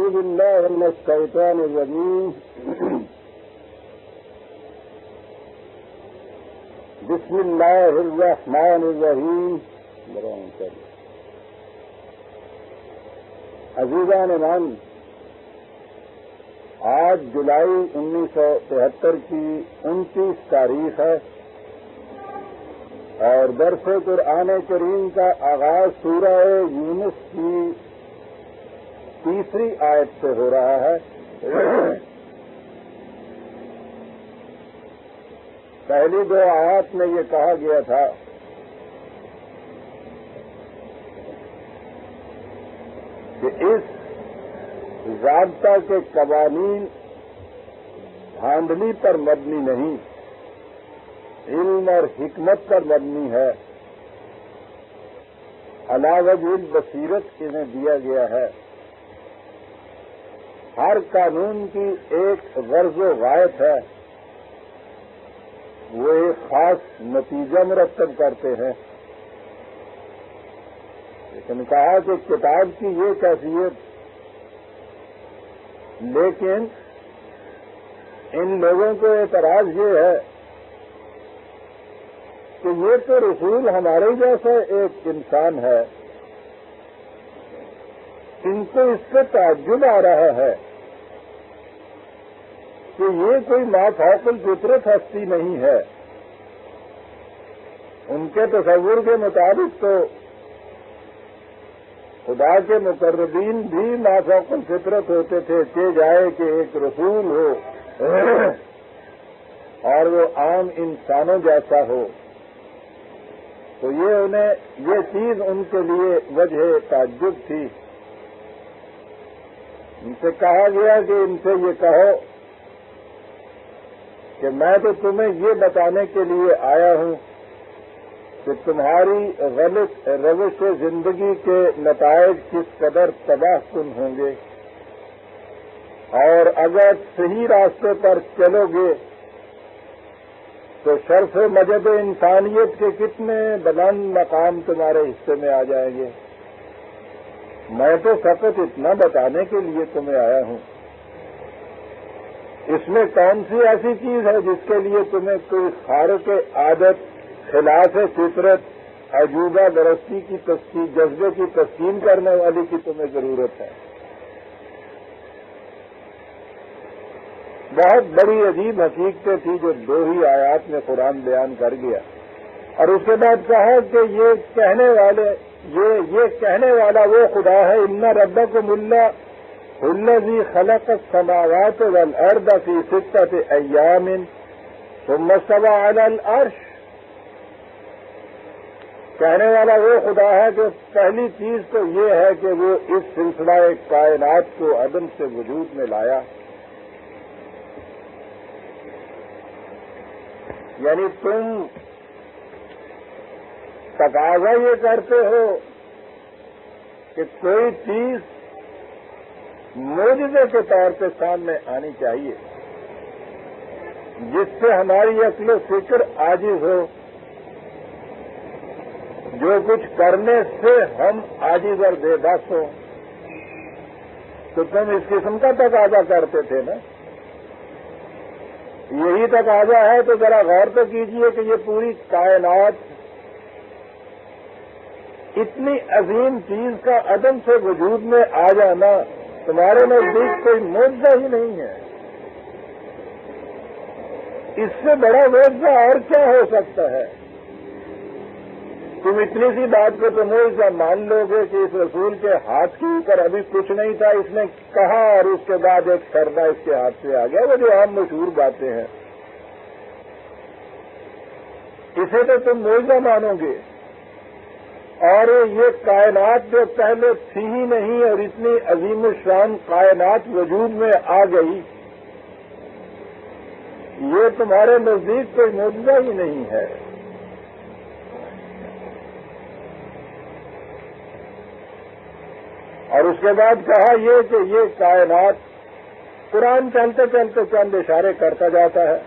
أعوذ بالله من الشيطان الرجيم بسم الله الرحمن الرحیم. عزیزان من، آج جولائی 1973 کی 29 تاریخ ہے اور درس قرآن کریم کا آغاز سورہ یونس کی 3 آیت سے ہو رہا ہے. پہلی 2 آیات میں یہ کہا گیا تھا کہ اس ضابطہ کے قوانین دھاندلی پر مبنی نہیں، علم اور حکمت پر مبنی ہے. علی وجہ البصیرت انہیں دیا گیا ہے. ہر قانون کی ایک غرض و غایت ہے، وہ ایک خاص نتیجہ مرتب کرتے ہیں. لیکن کہا کہ کتاب کی یہ کیفیت، لیکن ان لوگوں کو اعتراض یہ ہے کہ یہ تو رسول ہمارے جیسا ایک انسان ہے، ان کو اس سے تعجب آ رہا ہے کہ یہ کوئی مافوق الفطرت ہستی نہیں ہے. ان کے تصور کے مطابق تو خدا کے مقربین بھی مافوق الفطرت ہوتے تھے کہ جائے کہ ایک رسول ہو اور وہ عام انسانوں جیسا ہو. تو یہ چیز ان کے لیے وجہ تعجب تھی. ان سے کہا گیا کہ ان سے یہ کہو کہ میں تو تمہیں یہ بتانے کے لیے آیا ہوں کہ تمہاری غلط روش زندگی کے نتائج کس قدر تباہ کن ہوں گے، اور اگر صحیح راستے پر چلو گے تو شرف مجد انسانیت کے کتنے بلند مقام تمہارے حصے میں آ جائیں گے. میں تو فقط اتنا بتانے کے لیے تمہیں آیا ہوں. اس میں کون سی ایسی چیز ہے جس کے لیے تمہیں کوئی خارق عادت، خلاف فطرت، عجوبہ درستی کی تسکین، جذبے کی تسکین کرنے والی کی تمہیں ضرورت ہے؟ بہت بڑی عجیب حقیقتیں تھی جو 2 ہی آیات میں قرآن بیان کر گیا. اور اس کے بعد کہا کہ یہ کہنے والا وہ خدا ہے، ان ربکم اللہ الذی خلق السماوات والارض فی 6 ایام ثم استوى علی العرش. کہنے والا وہ خدا ہے کہ پہلی چیز تو یہ ہے کہ وہ اس سلسلہ کائنات کو عدم سے وجود میں لایا. یعنی تم تقاضا یہ کرتے ہو کہ کوئی چیز معجزے کے طور پہ سامنے آنی چاہیے جس سے ہماری عقل و فکر عاجز ہو، جو کچھ کرنے سے ہم عاجز اور بے بس ہوں. تو تم اس قسم کا تقاضا کرتے تھے نا. یہی تقاضا ہے تو ذرا غور تو کیجئے کہ یہ پوری کائنات اتنی عظیم چیز کا عدم سے وجود میں آ جانا تمہارے نزدیک کوئی معجزہ ہی نہیں ہے. اس سے بڑا معجزہ اور کیا ہو سکتا ہے؟ تم اتنی سی بات کو تو معجزہ مان لو گے کہ اس رسول کے ہاتھ کے اوپر ابھی کچھ نہیں تھا، اس نے کہا اور اس کے بعد ایک سردہ اس کے ہاتھ سے آ گیا. وہ جو عام مشہور باتیں ہیں اسے تو تم معجزہ مانو گے. اور یہ کائنات جو پہلے تھی ہی نہیں اور اتنی عظیم الشان کائنات وجود میں آ گئی، یہ تمہارے نزدیک کوئی معجزہ ہی نہیں ہے. اور اس کے بعد کہا یہ کہ یہ کائنات، قرآن چلتے چلتے چند اشارے کرتا جاتا ہے.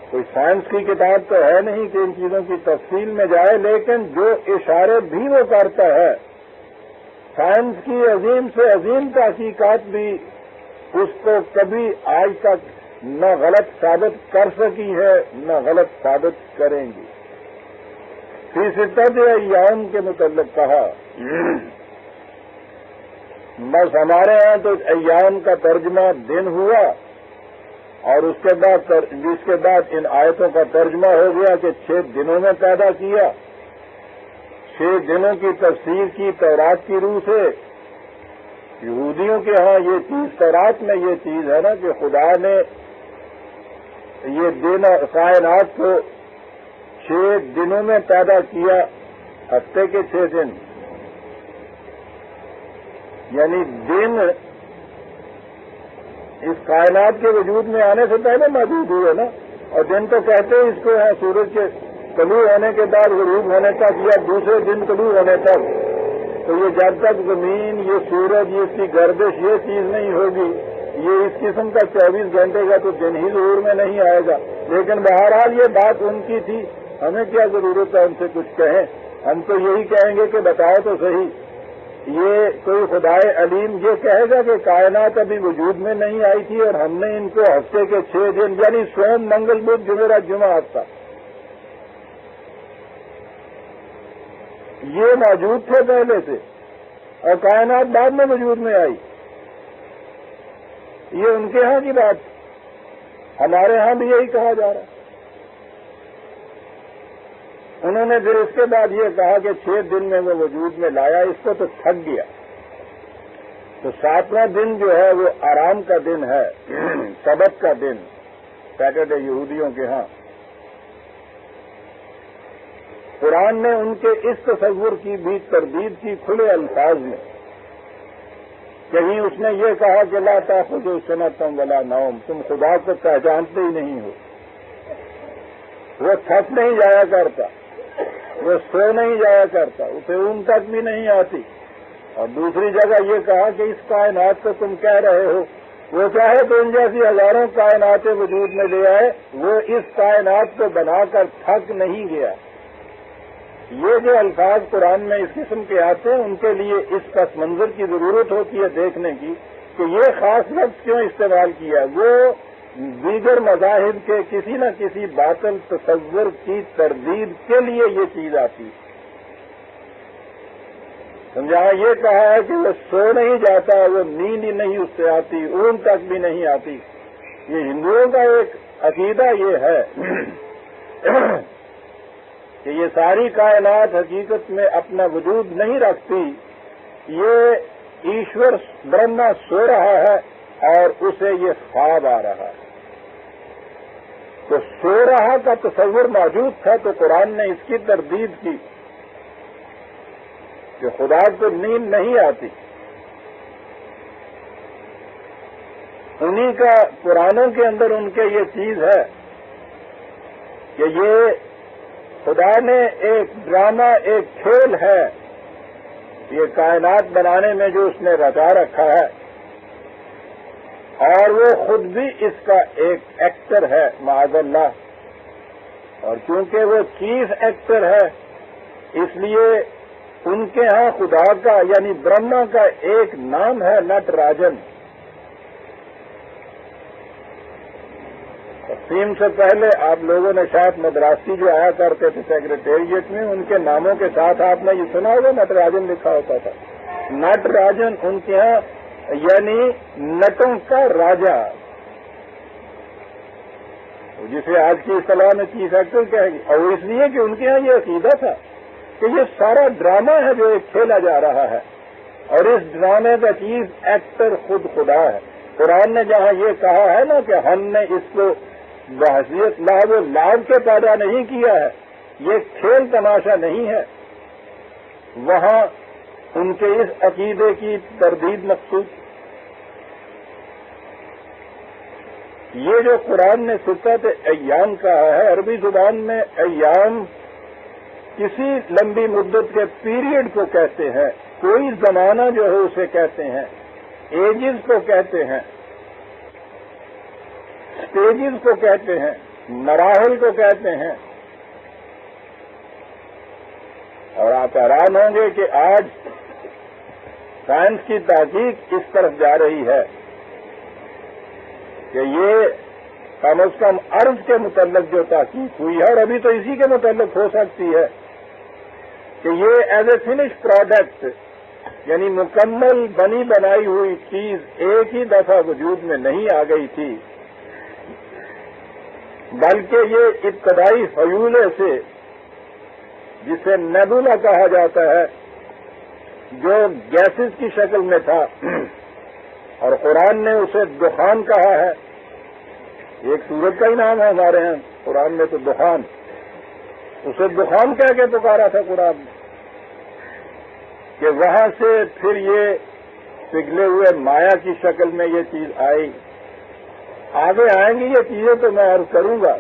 کوئی سائنس کی کتاب تو ہے نہیں کہ ان چیزوں کی تفصیل میں جائے، لیکن جو اشارے بھی وہ کرتا ہے سائنس کی عظیم سے عظیم تحقیقات بھی اس کو کبھی آج تک نہ غلط ثابت کر سکی ہے نہ غلط ثابت کریں گی۔ فی ستۃ ایام کے متعلق کہا، بس ہمارے ہاں تو ایام کا ترجمہ دن ہوا، اور اس کے بعد ان آیتوں کا ترجمہ ہو گیا کہ 6 دنوں میں پیدا کیا۔ 6 دنوں کی تفسیر کی تورات کی روح سے۔ یہودیوں کے ہاں یہ چیز، تورات میں یہ چیز ہے نا کہ خدا نے یہ دن کائنات کو 6 دنوں میں پیدا کیا، ہفتے کے 6 دن، یعنی دن اس کائنات کے وجود میں آنے سے پہلے موجود ہوئے نا۔ اور دن تو کہتے ہیں اس کو ہے سورج کے طلوع ہونے کے بعد غروب ہونے تک، یا دوسرے دن طلوع ہونے تک۔ تو یہ جب تک زمین، یہ سورج، یہ اس کی گردش، یہ چیز نہیں ہوگی، یہ اس قسم کا 24 گھنٹے کا تو دن ہی ظہور میں نہیں آئے گا۔ لیکن بہرحال یہ بات ان کی تھی، ہمیں کیا ضرورت ہے ان سے کچھ کہیں؟ ہم تو یہی کہیں گے کہ بتاؤ تو صحیح، یہ کوئی خدائے علیم یہ کہے گا کہ کائنات ابھی وجود میں نہیں آئی تھی اور ہم نے ان کو ہفتے کے 6 دن یعنی سوم، منگل، بدھ، جمعرات، جمعہ، ہفتہ یہ موجود تھے پہلے سے، اور کائنات بعد میں وجود میں آئی۔ یہ ان کے ہاں کی بات، ہمارے ہاں بھی یہی کہا جا رہا ہے۔ انہوں نے پھر اس کے بعد یہ کہا کہ 6 دن میں وہ وجود میں لایا، اس کو تو تھک گیا۔ تو 7واں دن جو ہے وہ آرام کا دن ہے، سبت کا دن، سیٹرڈے یہودیوں کے ہاں۔ قرآن نے ان کے اس تصور کی بھی تردید کی کھلے الفاظ میں۔ کہیں اس نے یہ کہا کہ لا تأخذہ سنۃ ولا نوم، تم خدا کو پہچانتے ہی نہیں ہو، وہ تھک نہیں جایا کرتا، وہ سو نہیں جایا کرتا، اسے اون تک بھی نہیں آتی۔ اور دوسری جگہ یہ کہا کہ اس کائنات کو تم کہہ رہے ہو، وہ چاہے تو ان جیسی ہزاروں کائناتیں وجود میں لے آئے، وہ اس کائنات کو بنا کر تھک نہیں گیا۔ یہ جو الفاظ قرآن میں اس قسم کے آتے ہیں، ان کے لیے اس پس منظر کی ضرورت ہوتی ہے دیکھنے کی کہ یہ خاص لفظ کیوں استعمال کیا۔ وہ دیگر مذاہب کے کسی نہ کسی باطل تصور کی تردید کے لیے یہ چیز آتی۔ سمجھا؟ یہ کہا ہے کہ وہ سو نہیں جاتا، وہ نیند ہی نہیں اس سے آتی، اون تک بھی نہیں آتی۔ یہ ہندوؤں کا ایک عقیدہ یہ ہے کہ یہ ساری کائنات حقیقت میں اپنا وجود نہیں رکھتی، یہ ایشور برہما سو رہا ہے اور اسے یہ خواب آ رہا ہے۔ تو سو رہا کا تصور موجود تھا، تو قرآن نے اس کی تردید کی کہ خدا کو نیند نہیں آتی۔ انہی کا قرآنوں کے اندر ان کے یہ چیز ہے کہ یہ خدا نے ایک ڈرامہ، ایک کھیل ہے، یہ کائنات بنانے میں جو اس نے رچا رکھا ہے، اور وہ خود بھی اس کا ایک ایکٹر ہے معاذ اللہ۔ اور چونکہ وہ چیف ایکٹر ہے، اس لیے ان کے ہاں خدا کا یعنی برہما کا ایک نام ہے نٹ راجن۔ تقسیم سے پہلے آپ لوگوں نے شاید مدراسی جو آیا کرتے تھے سیکریٹریٹ میں، ان کے ناموں کے ساتھ آپ نے یہ سنا ہوگا نٹ راجن لکھا ہوتا تھا۔ نٹ راجن ان کے ہاں یعنی نٹوں کا راجا، جسے آج کی اصطلاح میں چیف ایکٹر کہے گی۔ اور اس لیے کہ ان کے ہاں یہ عقیدہ تھا کہ یہ سارا ڈرامہ ہے جو ایک کھیلا جا رہا ہے، اور اس ڈرامے کا چیف ایکٹر خود خدا ہے۔ قرآن نے جہاں یہ کہا ہے نا کہ ہم نے اس کو بحیثیت لاو و لعب کے پیدا نہیں کیا ہے، یہ کھیل تماشا نہیں ہے، وہاں ان کے اس عقیدے کی تردید مقصود۔ یہ جو قرآن نے ستت ایام کہا ہے، عربی زبان میں ایام کسی لمبی مدت کے پیریڈ کو کہتے ہیں، کوئی زمانہ جو ہے اسے کہتے ہیں، ایجز کو کہتے ہیں، اسٹیجز کو کہتے ہیں، مراحل کو کہتے ہیں۔ اور آپ حیران ہوں گے کہ آج سائنس کی تحقیق اس طرف جا رہی ہے کہ یہ کم از کم عرض کے متعلق جو تحقیق ہوئی ہے، اور ابھی تو اسی کے متعلق ہو سکتی ہے، کہ یہ ایز اے فنش پروڈکٹ، یعنی مکمل بنی بنائی ہوئی چیز ایک ہی دفعہ وجود میں نہیں آ گئی تھی، بلکہ یہ ابتدائی حیولے سے، جسے نیبولا کہا جاتا ہے، جو گیسز کی شکل میں تھا، اور قرآن نے اسے دخان کہا ہے، ایک سورت کا ہی نام ہے ہمارے ہاں قرآن میں تو دخان، اسے دخان کہہ کے پکارا تھا قرآن نے، کہ وہاں سے پھر یہ پگھلے ہوئے مایا کی شکل میں یہ چیز آئی۔ آگے آئیں گی یہ چیزیں تو میں عرض کروں گا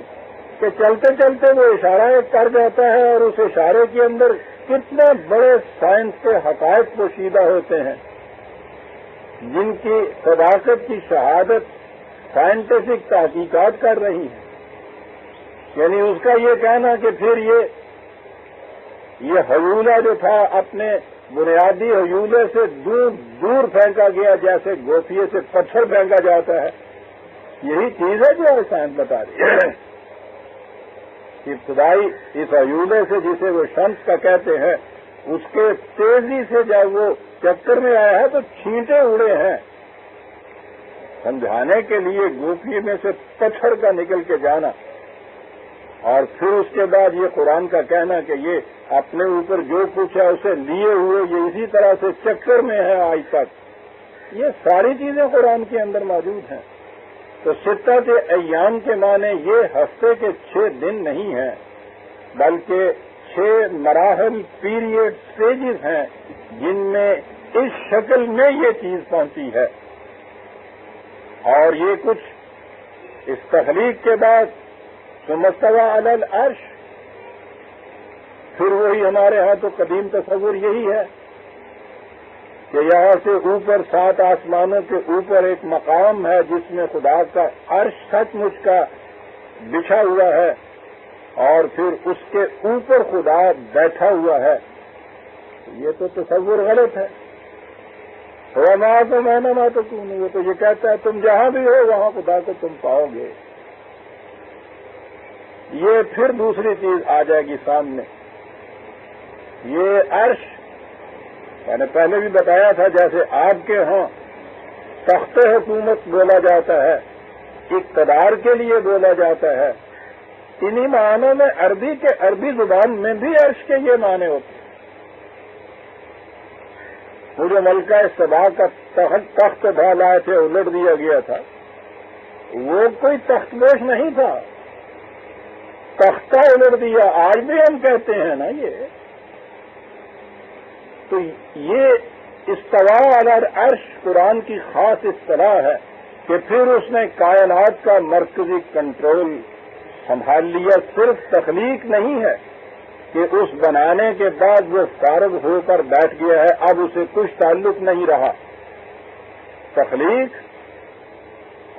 کہ چلتے چلتے وہ اشارہ ایک کر جاتا ہے، اور اس اشارے کے اندر کتنے بڑے سائنس کے حقائق پوشیدہ ہوتے ہیں، جن کی صداقت کی شہادت سائنٹیفک تحقیقات کر رہی ہے۔ یعنی اس کا یہ کہنا کہ پھر یہ حیولہ جو تھا اپنے بنیادی حیولے سے دور دور پھینکا گیا، جیسے گوفیے سے پتھر پھینکا جاتا ہے، یہی چیز ہے جو سائنس بتا رہی ہے۔ ابتدائی اس حیولے سے، جسے وہ شمس کا کہتے ہیں، اس کے تیزی سے جب وہ چکر میں آیا ہے تو چھینٹے اڑے ہیں، سمجھانے کے لیے گوفیے میں سے پتھر کا نکل کے جانا، اور پھر اس کے بعد یہ قرآن کا کہنا کہ یہ اپنے اوپر جو کچھ ہے اسے لیے ہوئے یہ اسی طرح سے چکر میں ہے آج تک۔ یہ ساری چیزیں قرآن کے اندر موجود ہیں۔ تو ستت ایام کے معنی یہ ہفتے کے 6 دن نہیں ہیں، بلکہ 6 مراحل، پیریڈ، سٹیجز ہیں، جن میں اس شکل میں یہ چیز پہنچی ہے۔ اور یہ کچھ اس تخلیق کے بعد ثم استوى علی العرش، پھر وہی ہمارے ہاں تو قدیم تصور یہی ہے کہ یہاں سے اوپر 7 آسمانوں کے اوپر ایک مقام ہے جس میں خدا کا عرش سچ مچ کا بچھا ہوا ہے، اور پھر اس کے اوپر خدا بیٹھا ہوا ہے۔ یہ تو تصور غلط ہے۔ ہوا ماں تو میں نہ ماں تو کون، وہ تو یہ کہتا ہے تم جہاں بھی ہو وہاں خدا کو تم پاؤ گے۔ یہ پھر دوسری چیز آ جائے گی سامنے، یہ عرش میں نے پہلے بھی بتایا تھا، جیسے آپ کے ہاں تخت حکومت بولا جاتا ہے، اقتدار کے لیے بولا جاتا ہے، انہی معنوں میں عربی زبان میں بھی عرش کے یہ معنی ہوتے ہیں۔ وہ جو ملکہ سبا کا تخت تھا لائے تھے، الٹ دیا گیا تھا، وہ کوئی تخت پوش نہیں تھا، تختہ الٹ دیا، آج بھی ہم کہتے ہیں نا یہ۔ تو یہ استوا علی العرش قرآن کی خاص اصطلاح ہے کہ پھر اس نے کائنات کا مرکزی کنٹرول سنبھال لیا۔ صرف تخلیق نہیں ہے کہ اس بنانے کے بعد وہ فارغ ہو کر بیٹھ گیا ہے، اب اسے کچھ تعلق نہیں رہا۔ تخلیق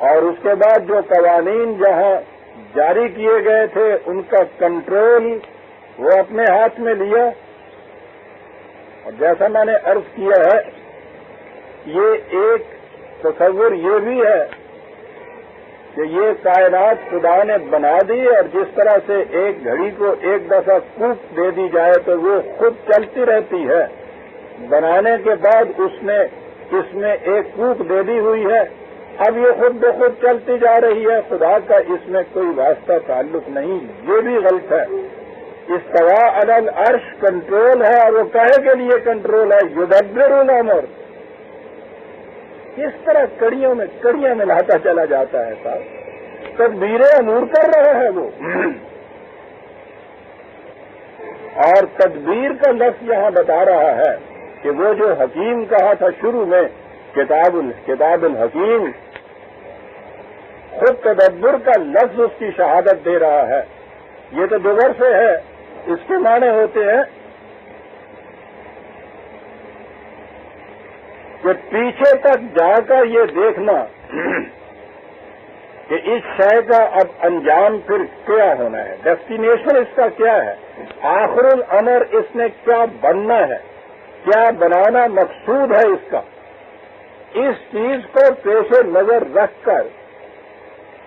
اور اس کے بعد جو قوانین جہاں جاری کیے گئے تھے ان کا کنٹرول وہ اپنے ہاتھ میں لیا۔ اور جیسا میں نے عرض کیا ہے، یہ ایک تصور یہ بھی ہے کہ یہ کائنات خدا نے بنا دی، اور جس طرح سے ایک گھڑی کو ایک دفعہ کوک دے دی جائے تو وہ خود چلتی رہتی ہے، بنانے کے بعد اس نے اس میں ایک کوک دے دی ہوئی ہے، اب یہ خود بخود چلتی جا رہی ہے، خدا کا اس میں کوئی واسطہ تعلق نہیں، یہ بھی غلط ہے۔ استوا علی العرش کنٹرول ہے، اور وہ کہے کے لیے کنٹرول ہے، یدبر الامر، اس طرح کڑیوں میں کڑیاں ملاتا چلا جاتا ہے صاحب، تدبیر امور کر رہا ہے وہ۔ اور تدبیر کا لفظ یہاں بتا رہا ہے کہ وہ جو حکیم کہا تھا شروع میں، کتاب الحکیم، خود تدبر کا لفظ اس کی شہادت دے رہا ہے۔ یہ تو دوبر سے ہے، اس کے معنی ہوتے ہیں کہ پیچھے تک جا کر یہ دیکھنا کہ اس شے کا اب انجام پھر کیا ہونا ہے، ڈیسٹینیشن اس کا کیا ہے، آخر الامر اس نے کیا بننا ہے، کیا بنانا مقصود ہے اس کا، اس چیز کو پیش نظر رکھ کر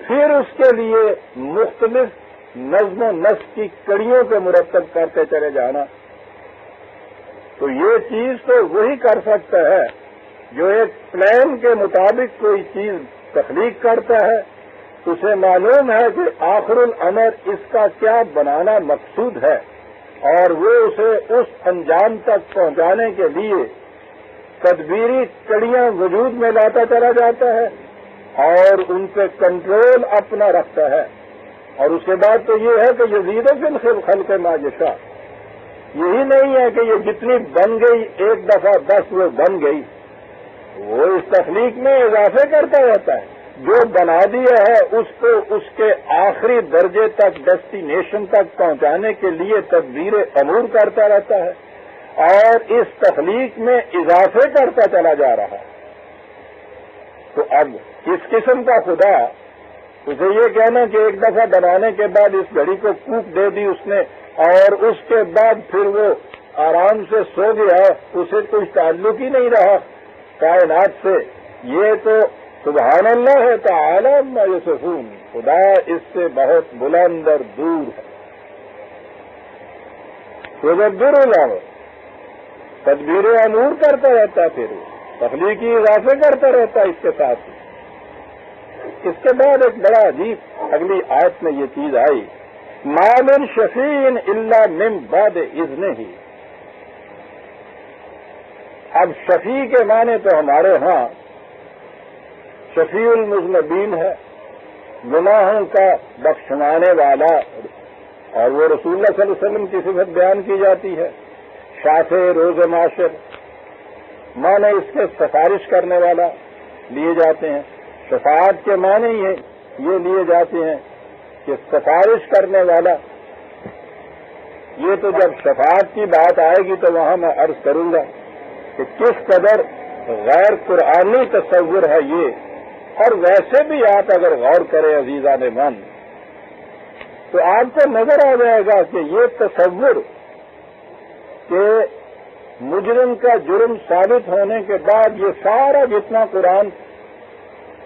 پھر اس کے لیے مختلف نظم و نسق کی کڑیوں کو مرتب کرتے چلے جانا، تو یہ چیز تو وہی کر سکتا ہے جو ایک پلان کے مطابق کوئی چیز تخلیق کرتا ہے، اسے معلوم ہے کہ آخر الامر اس کا کیا بنانا مقصود ہے، اور وہ اسے اس انجام تک پہنچانے کے لیے تدبیری کڑیاں وجود میں لاتا چلا جاتا ہے اور ان پہ کنٹرول اپنا رکھتا ہے۔ اور اس کے بعد تو یہ ہے کہ یزید فی الخلق ما یشاء، یہی نہیں ہے کہ یہ جتنی بن گئی ایک دفعہ بس وہ بن گئی، وہ اس تخلیق میں اضافے کرتا رہتا ہے، جو بنا دیا ہے اس کو اس کے آخری درجے تک ڈیسٹینیشن تک پہنچانے کے لیے تدبیر امور کرتا رہتا ہے اور اس تخلیق میں اضافے کرتا چلا جا رہا ہے۔ تو اب اس قسم کا خدا، اسے یہ کہنا کہ ایک دفعہ بنانے کے بعد اس گھڑی کو کوک دے دی اس نے اور اس کے بعد پھر وہ آرام سے سو گیا، اسے کوئی تعلق ہی نہیں رہا کائنات سے، یہ تو سبحان اللہ ہے تعالی عما یصفون، خدا اس سے بہت بلند اور دور ہے۔ تدبیر الامر، تدبیر امور کرتا رہتا ہے، پھر تخلیقی اضافے کرتا رہتا ہے اس کے ساتھ۔ اس کے بعد ایک بڑا عجیب اگلی آیت میں یہ چیز آئی، ما من شفیع الا من بعد اذنہ۔ اب شفیع کے معنی تو ہمارے ہاں شفیع المذنبین ہے، گناہوں کا بخشوانے والا، اور وہ رسول اللہ صلی اللہ علیہ وسلم کی صفت بیان کی جاتی ہے۔ شافع روز معاشر معنی اس کے سفارش کرنے والا لیے جاتے ہیں، شفاعت کے معنی یہ لیے جاتے ہیں کہ سفارش کرنے والا۔ یہ تو جب شفاعت کی بات آئے گی تو وہاں میں عرض کروں گا کہ کس قدر غیر قرآنی تصور ہے یہ، اور ویسے بھی آپ اگر غور کریں عزیزان من تو آپ کو نظر آ جائے گا کہ یہ تصور کہ مجرم کا جرم ثابت ہونے کے بعد یہ سارا جتنا قرآن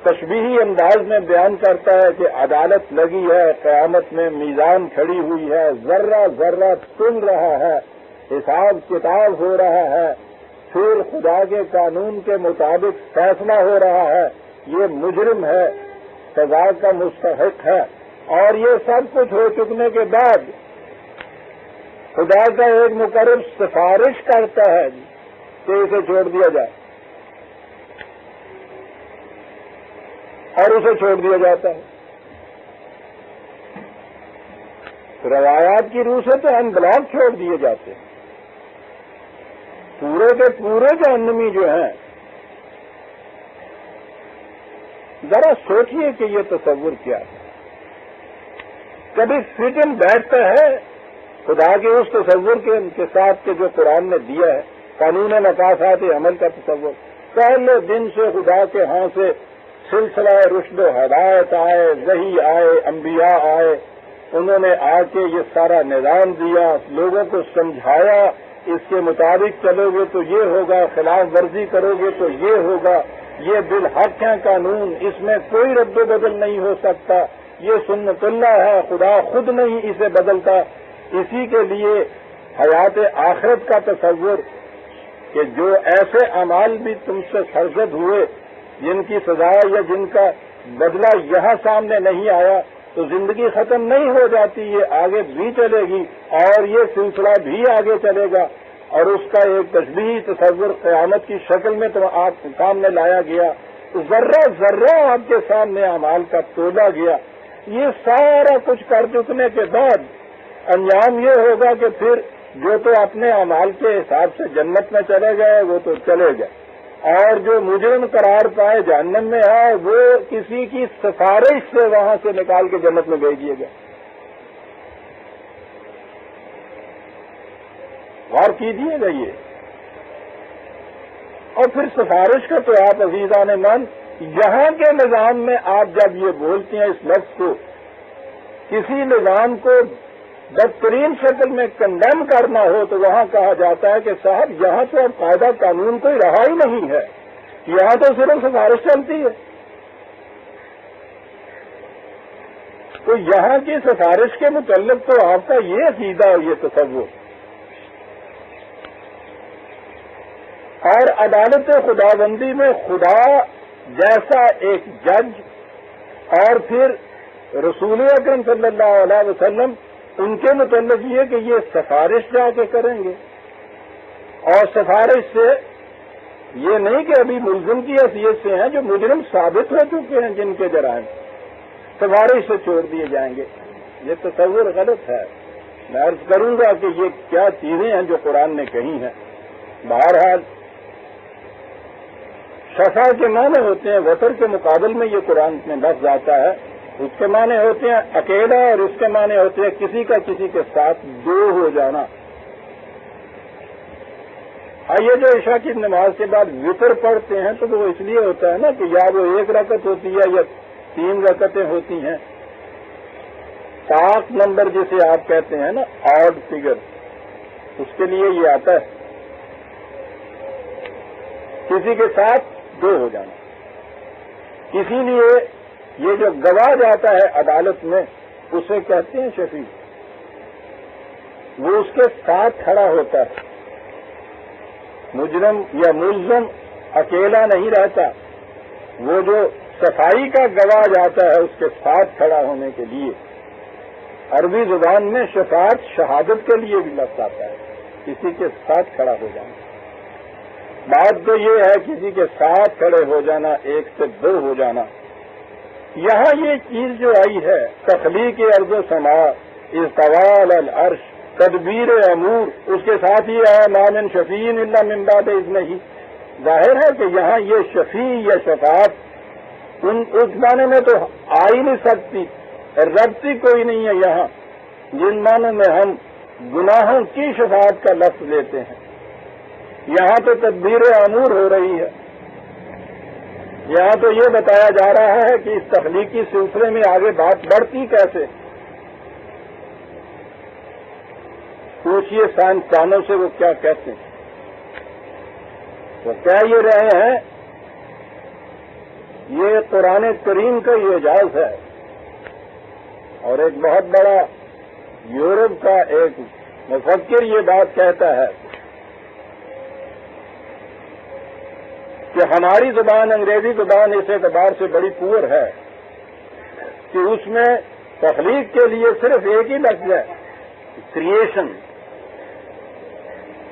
تشبیہی انداز میں بیان کرتا ہے کہ عدالت لگی ہے، قیامت میں میزان کھڑی ہوئی ہے، ذرہ ذرہ سن رہا ہے، حساب کتاب ہو رہا ہے، پھر خدا کے قانون کے مطابق فیصلہ ہو رہا ہے، یہ مجرم ہے، سزا کا مستحق ہے، اور یہ سب کچھ ہو چکنے کے بعد خدا کا ایک مقرر سفارش کرتا ہے کہ اسے چھوڑ دیا جائے، اور اسے چھوڑ دیا جاتا ہے۔ روایات کی روح سے تو ہم بلاک چھوڑ دیے جاتے ہیں، پورے کے پورے جہنمی جو ہیں۔ ذرا سوچئے کہ یہ تصور کیا ہے، کبھی فٹن بیٹھتا ہے خدا کے اس تصور کے ساتھ کہ جو قرآن نے دیا ہے، قانون مقاصد عمل کا تصور۔ پہلے دن سے خدا کے ہاں سے سلسلہ رشد و ہدایت آئے، وحی آئے، انبیاء آئے، انہوں نے آ کے یہ سارا نظام دیا، لوگوں کو سمجھایا اس کے مطابق چلو گے تو یہ ہوگا، خلاف ورزی کرو گے تو یہ ہوگا، یہ بالحق ہے قانون، اس میں کوئی رد و بدل نہیں ہو سکتا، یہ سنت اللہ ہے، خدا خود نہیں اسے بدلتا۔ اسی کے لیے حیات آخرت کا تصور کہ جو ایسے اعمال بھی تم سے سرزد ہوئے جن کی سزا یا جن کا بدلہ یہاں سامنے نہیں آیا تو زندگی ختم نہیں ہو جاتی، یہ آگے بھی چلے گی اور یہ سلسلہ بھی آگے چلے گا، اور اس کا ایک تشبیہی تصور قیامت کی شکل میں تو آپ کے سامنے لایا گیا، ذرہ ذرہ آپ کے سامنے اعمال کا تولا گیا۔ یہ سارا کچھ کر چکنے کے بعد انجام یہ ہوگا کہ پھر جو تو اپنے اعمال کے حساب سے جنت میں چلے گئے وہ تو چلے گئے، اور جو مجرم قرار پائے جہنم میں ہے وہ کسی کی سفارش سے وہاں سے نکال کے جنت میں بھیج دیے گئے۔ غور کیجیے گا یہ۔ اور پھر سفارش کا تو آپ عزیزان من یہاں کے نظام میں آپ جب یہ بولتے ہیں اس لفظ کو، کسی نظام کو بدترین شکل میں کنڈیم کرنا ہو تو وہاں کہا جاتا ہے کہ صاحب یہاں تو اب قاعدہ قانون کوئی رہا ہی نہیں ہے، یہاں تو صرف سفارش چلتی ہے. تو یہاں کی سفارش کے متعلق تو آپ کا یہ عقیدہ اور یہ تصور، اور عدالت خداوندی میں خدا جیسا ایک جج اور پھر رسول اکرم صلی اللہ علیہ وسلم، ان کے متعلق یہ کہ یہ سفارش جا کے کریں گے، اور سفارش سے یہ نہیں کہ ابھی ملزم کی حیثیت سے ہیں، جو مجرم ثابت ہو چکے ہیں جن کے جرائم سفارش سے چھوڑ دیے جائیں گے. یہ تصور غلط ہے. میں عرض کروں گا کہ یہ کیا چیزیں ہیں جو قرآن نے کہی ہیں. بہرحال شفا کے معنی ہوتے ہیں، وطر کے مقابل میں یہ قرآن میں لفظ آتا ہے، اس کے معنی ہوتے ہیں اکیلا، اور اس کے معنی ہوتے ہیں کسی کا کسی کے ساتھ دو ہو جانا. یہ جو عشاء کی نماز کے بعد وطر پڑھتے ہیں تو وہ اس لیے ہوتا ہے نا کہ یا وہ ایک رکعت ہوتی ہے یا 3 رکعتیں ہوتی ہیں. پاک نمبر جسے آپ کہتے ہیں نا، آڈ فگر، اس کے لیے یہ آتا ہے کسی کے ساتھ 2 ہو جانا. اسی لیے یہ جو گواہ جاتا ہے عدالت میں اسے کہتے ہیں شفیع. وہ اس کے ساتھ کھڑا ہوتا ہے. مجرم یا ملزم اکیلا نہیں رہتا، وہ جو صفائی کا گواہ جاتا ہے اس کے ساتھ کھڑا ہونے کے لیے. عربی زبان میں شفاعت شہادت کے لیے بھی لفظ آتا ہے، کسی کے ساتھ کھڑا ہو جانا. بات تو یہ ہے کسی کے ساتھ کھڑے ہو جانا، 1 سے 2 ہو جانا. یہاں یہ چیز جو آئی ہے تخلیق ارض و سما، استواء علی العرش، تدبیر امور، اس کے ساتھ ہی ہے ما من شفیع الا من بعد اذنہ. ظاہر ہے کہ یہاں یہ شفیع یا شفاعت اس معنی میں تو آ ہی نہیں سکتی، ربط ہی کوئی نہیں ہے یہاں جن معنوں میں ہم گناہوں کی شفاعت کا لفظ لیتے ہیں. یہاں تو تدبیر امور ہو رہی ہے. یہاں تو یہ بتایا جا رہا ہے کہ اس تخلیقی سلسلے میں آگے بات بڑھتی کیسے. پوچھیے سائنسدانوں سے وہ کیا کہتے ہیں. وہ کہہ یہ رہے ہیں یہ قرآن کریم کا یہ اعجاز ہے. اور ایک بہت بڑا یورپ کا ایک مفکر یہ بات کہتا ہے کہ ہماری زبان انگریزی زبان اس اعتبار سے بڑی پور ہے کہ اس میں تخلیق کے لیے صرف ایک ہی لفظ ہے، کریشن.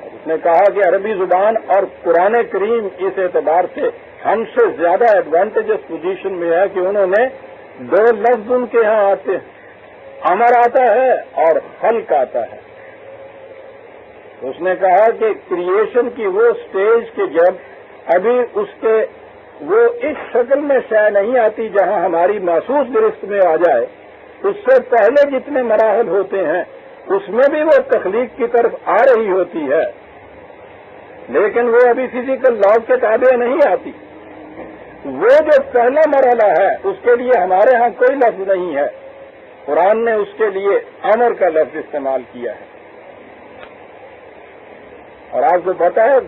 اس نے کہا کہ عربی زبان اور قرآن کریم اس اعتبار سے ہم سے زیادہ ایڈوانٹیجس پوزیشن میں ہے کہ انہوں نے 2 لفظ ان کے ہاں آتے ہیں، امر آتا ہے اور خلق آتا ہے. اس نے کہا کہ کریشن کی وہ سٹیج کہ جب ابھی اس کے وہ اس شکل میں شے نہیں آتی جہاں ہماری محسوس گرفت میں آ جائے، اس سے پہلے جتنے مراحل ہوتے ہیں اس میں بھی وہ تخلیق کی طرف آ رہی ہوتی ہے، لیکن وہ ابھی فزیکل لا کے تابع نہیں آتی. وہ جو پہلا مرحلہ ہے اس کے لیے ہمارے ہاں کوئی لفظ نہیں ہے. قرآن نے اس کے لیے امر کا لفظ استعمال کیا ہے. اور آپ کو پتا ہے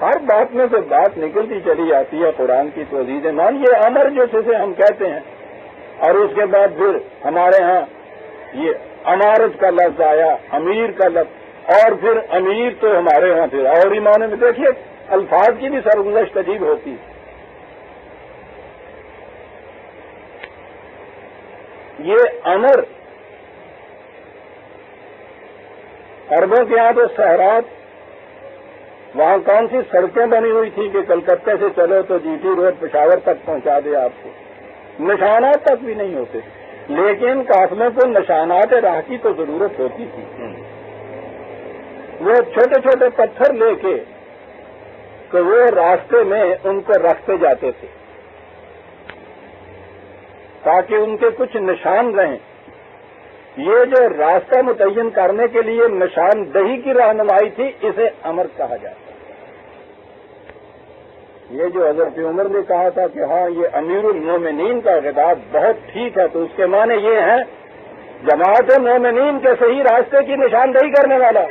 ہر بات میں سے بات نکلتی چلی جاتی ہے قرآن کی توحید. مان یہ امر جیسے ہم کہتے ہیں، اور اس کے بعد پھر ہمارے ہاں یہ امارت کا لفظ آیا، امیر کا لفظ، اور پھر امیر تو ہمارے ہاں پھر اور ہی معنی میں. دیکھیے الفاظ کی بھی سرگزشت عجیب ہوتی ہے. یہ امر عربوں کے یہاں تو صحرات، وہاں کون سی سڑکیں بنی ہوئی تھی کہ کلکتہ سے چلو تو جی ٹی روڈ پشاور تک پہنچا دے آپ کو. نشانات تک بھی نہیں ہوتے، لیکن قافلوں کو نشانات راہ کی تو ضرورت ہوتی تھی. وہ چھوٹے چھوٹے پتھر لے کے تو وہ راستے میں ان کو رکھتے جاتے تھے تاکہ ان کے کچھ نشان رہیں. یہ جو راستہ متعین کرنے کے لیے نشاندہی کی رہنمائی تھی، اسے امر کہا جاتا ہے. یہ جو حضرت عمر نے کہا تھا کہ ہاں یہ امیر المومنین کا خطاب بہت ٹھیک ہے، تو اس کے معنی یہ ہیں جماعت مومنین کے صحیح راستے کی نشاندہی کرنے والا.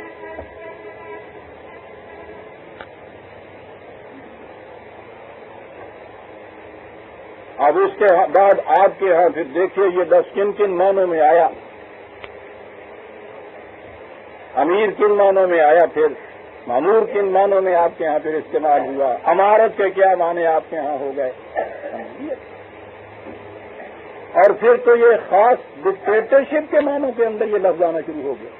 اب اس کے بعد آپ کے ہاں پھر دیکھیے یہ 10 کن کن معنوں میں آیا. امیر کن معنوں میں آیا، پھر مامور کن معنوں میں آپ کے ہاں پھر استعمال ہوا، امارت کے کیا معنی آپ کے ہاں ہو گئے. اور پھر تو یہ خاص ڈکٹیٹرشپ کے معنوں کے اندر یہ لفظ آنا شروع ہو گیا.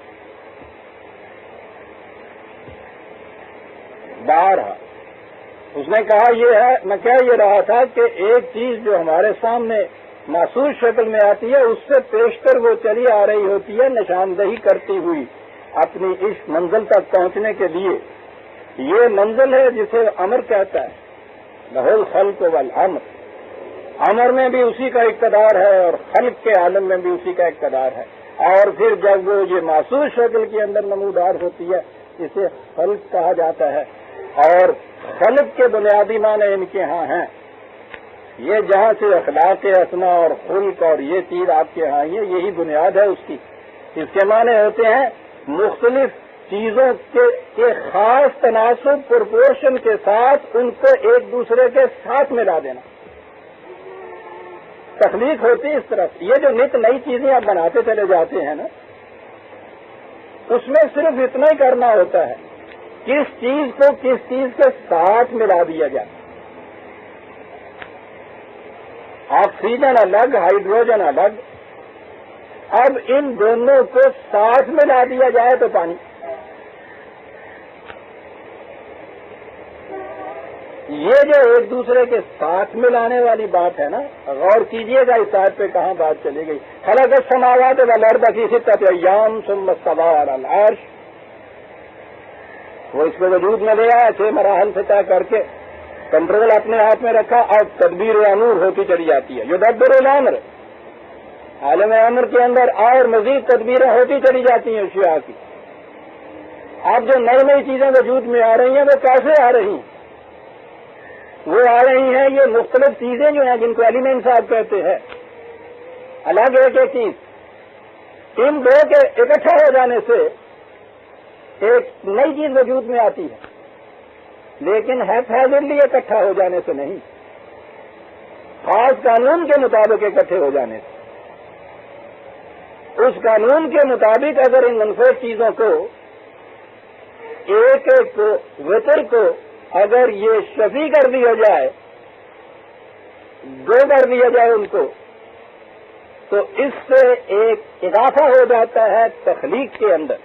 بارہا اس نے کہا یہ ہے، میں کہہ یہ رہا تھا کہ ایک چیز جو ہمارے سامنے محسوس شکل میں آتی ہے اس سے پیشتر وہ چلی آ رہی ہوتی ہے نشاندہی کرتی ہوئی اپنی اس منزل تک پہنچنے کے لیے. یہ منزل ہے جسے امر کہتا ہے، لہ الخلق والامر. امر میں بھی اسی کا اقتدار ہے اور خلق کے عالم میں بھی اسی کا اقتدار ہے. اور پھر جب وہ یہ محسوس شکل کے اندر نمودار ہوتی ہے اسے خلق کہا جاتا ہے. اور خلق کے بنیادی معنی ان کے ہاں ہیں. یہ جہاں سے اخلاق اسما اور خلق اور یہ چیز آپ کے ہاں ہے، یہی بنیاد ہے اس کی. اس کے معنی ہوتے ہیں مختلف چیزوں کے خاص تناسب پرپورشن کے ساتھ ان کو ایک دوسرے کے ساتھ ملا دینا. تخلیق ہوتی اس طرح. یہ جو نت نئی چیزیں آپ بناتے چلے جاتے ہیں نا، اس میں صرف اتنا ہی کرنا ہوتا ہے کس چیز کو کس چیز کے ساتھ ملا دیا جائے. آکسیجن الگ، ہائیڈروجن الگ. اب ان دونوں کو ساتھ ملا دیا جائے تو پانی. یہ جو ایک دوسرے کے ساتھ ملانے والی بات ہے نا، غور کیجئے گا اس آیت پہ کہاں بات چلی گئی. خلق السماوات والارض فی ستۃ ایام ثم استوى علی العرش. وہ اس کو وجود میں لے آیا 6 مراحل سے طے کر کے، کنٹرول اپنے ہاتھ میں رکھا اور تدبیر امور ہوتی چلی جاتی ہے. یدبر الامر، عالم امر کے اندر اور مزید تدبیریں ہوتی چلی جاتی ہیں اشیاء کی. اب جو نئی نئی چیزیں وجود میں آ رہی ہیں وہ کیسے آ رہی ہیں؟ وہ آ رہی ہیں یہ مختلف چیزیں جو ہیں جن کو ایلیمنٹس آپ کہتے ہیں، الگ ایک ایک چیز. ان دو کے اکٹھا ہو جانے سے ایک نئی چیز وجود میں آتی ہے، لیکن ہیپیزلی اکٹھا ہو جانے سے نہیں، خاص قانون کے مطابق اکٹھے ہو جانے سے. اس قانون کے مطابق اگر ان منفرد چیزوں کو ایک ایک کو وطر کو اگر یہ شفیع کر دیا جائے، دو کر دیا جائے ان کو، تو اس سے ایک اضافہ ہو جاتا ہے تخلیق کے اندر.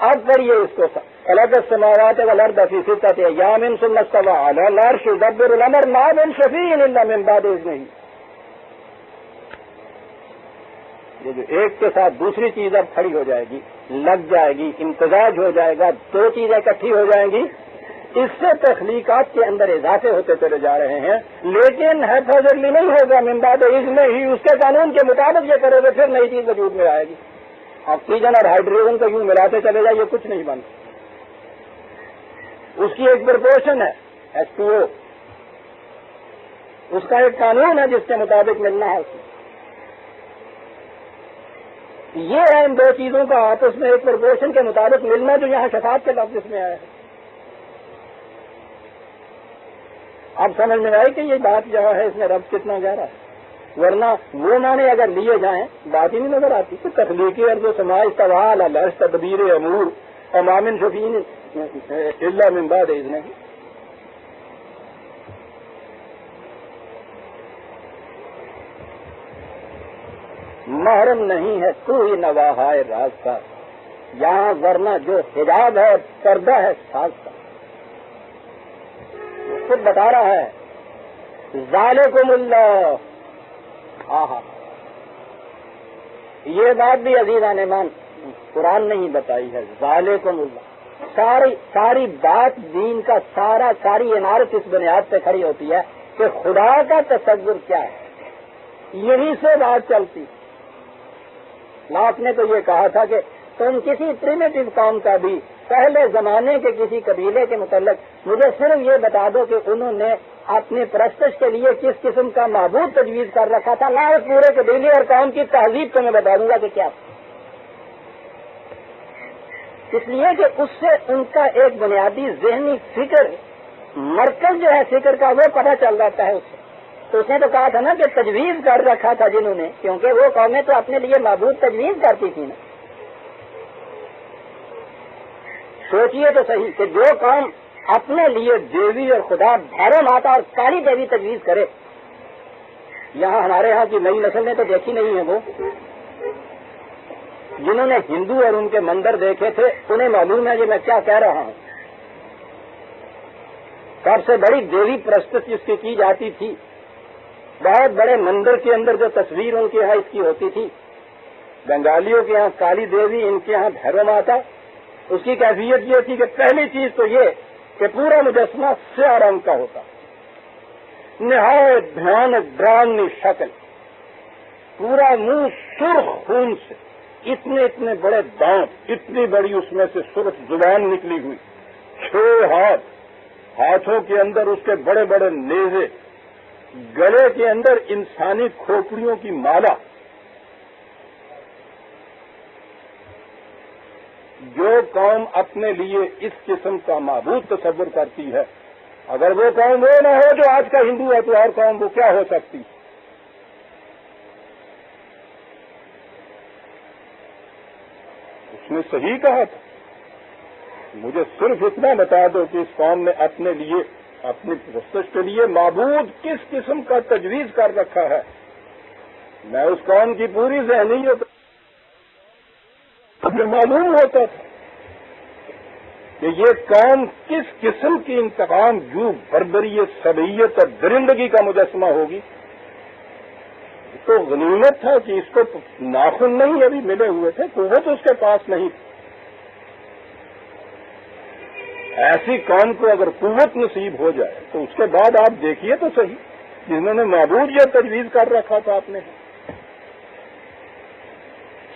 اب پر یہ اس کو خلق السماوات والارض فی ستۃ ایام ثم استوى علی العرش یدبر الامر ما من شفیع الا من بعد اذنہ. یہ جو ایک کے ساتھ دوسری چیز اب کھڑی ہو جائے گی، لگ جائے گی، امتزاج ہو جائے گا، دو چیزیں اکٹھی ہو جائیں گی. اس سے تخلیقات کے اندر اضافے ہوتے چلے جا رہے ہیں، لیکن ہیپیزلی نہیں ہوگا. من بعد اذنہ ہی اس کے قانون کے مطابق یہ کرے گا، پھر نئی چیز وجود میں آئے گی. آکسیجن اور ہائیڈروجن کو یوں ملاتے چلے جائے، یہ کچھ نہیں بنتا. اس کی ایک پرپورشن ہے H2O، اس کا ایک قانون ہے جس کے مطابق ملنا ہے. یہ ہے ان دو چیزوں کا آپس میں ایک پرپورشن کے مطابق ملنا، جو یہاں شفاعت کے لفظ میں آیا ہے. اب سمجھ میں آئی کہ یہ بات جو ہے اس میں ربط کتنا گہرا ہے. ورنہ وہ معنی اگر لیے جائیں بات ہی نہیں نظر آتی. تو تخلیقی ارض و سماع استوى علی العرش تدبیر امور وما من شفیع الا من بعد اذنہ. محرم نہیں ہے کوئی نواحائے راز کا یہاں، ورنہ جو حجاب ہے پردہ ہے ساز کا. خود بتا رہا ہے ذالکم اللہ. یہ بات بھی عزیزان ایمان قرآن نے ہی بتائی ہے. ذالکم اللہ، ساری بات دین کا ساری عمارت اس بنیاد پہ کھڑی ہوتی ہے کہ خدا کا تصور کیا ہے. یہی سے بات چلتی. لاٹ نے تو یہ کہا تھا کہ تم کسی پریمیٹو قوم کا بھی پہلے زمانے کے کسی قبیلے کے متعلق مجھے صرف یہ بتا دو کہ انہوں نے اپنی پرستش کے لیے کس قسم کا معبود تجویز کر رکھا تھا، میں اس پورے قبیلے اور قوم کی تہذیب کو میں بتا دوں گا کہ کیا، اس لیے کہ اس سے ان کا ایک بنیادی ذہنی فکر، مرکز جو ہے فکر کا، وہ پتہ چل جاتا ہے اس سے۔ تو اس نے تو کہا تھا نا کہ تجویز کر رکھا تھا جنہوں نے، کیونکہ وہ قومیں تو اپنے لیے معبود تجویز کرتی تھی نا۔ سوچئے تو صحیح کہ جو قوم اپنے لیے دیوی اور خدا بھیرو ماتا اور کالی دیوی تجویز کرے، یہاں ہمارے ہاں کی نئی نسل نے تو دیکھی نہیں ہے، وہ جنہوں نے ہندو اور ان کے مندر دیکھے تھے انہیں معلوم ہے یہ میں کیا کہہ رہا ہوں۔ سب سے بڑی دیوی پرستش جس کی جاتی تھی، بہت بڑے مندر کے اندر جو تصویر ان کے یہاں اس کی ہوتی تھی، بنگالیوں کے یہاں کالی دیوی، ان کے یہاں بھیرو ماتا، اس کی کیفیت یہ تھی کہ پہلی چیز تو یہ کہ پورا مجسمہ سیاہ رنگ کا ہوتا، نہایت بھیانک ڈرامنی شکل، پورا منہ سرخ خون سے، اتنے بڑے دانت، اتنی بڑی اس میں سے سرخ زبان نکلی ہوئی، 6 ہاتھوں کے اندر اس کے بڑے بڑے نیزے، گلے کے اندر انسانی کھوپڑیوں کی مالا۔ جو قوم اپنے لیے اس قسم کا معبود تصور کرتی ہے، اگر وہ قوم وہ نہ ہو جو آج کا ہندو ہے تو اور قوم وہ کیا ہو سکتی؟ اس نے صحیح کہا تھا، مجھے صرف اتنا بتا دو کہ اس قوم نے اپنے لیے، اپنی پرستش کے لیے معبود کس قسم کا تجویز کر رکھا ہے، میں اس قوم کی پوری ذہنیت مجھے معلوم ہوتا تھا کہ یہ قوم کس قسم کی انتقام جو بربریت، سبعیت اور درندگی کا مجسمہ ہوگی۔ تو غنیمت تھا کہ اس کو ناخن نہیں ابھی ملے ہوئے تھے، قوت اس کے پاس نہیں تھی۔ ایسی قوم کو اگر قوت نصیب ہو جائے تو اس کے بعد آپ دیکھیے تو صحیح، جنہوں نے معبود یہ تجویز کر رکھا تھا آپ نے۔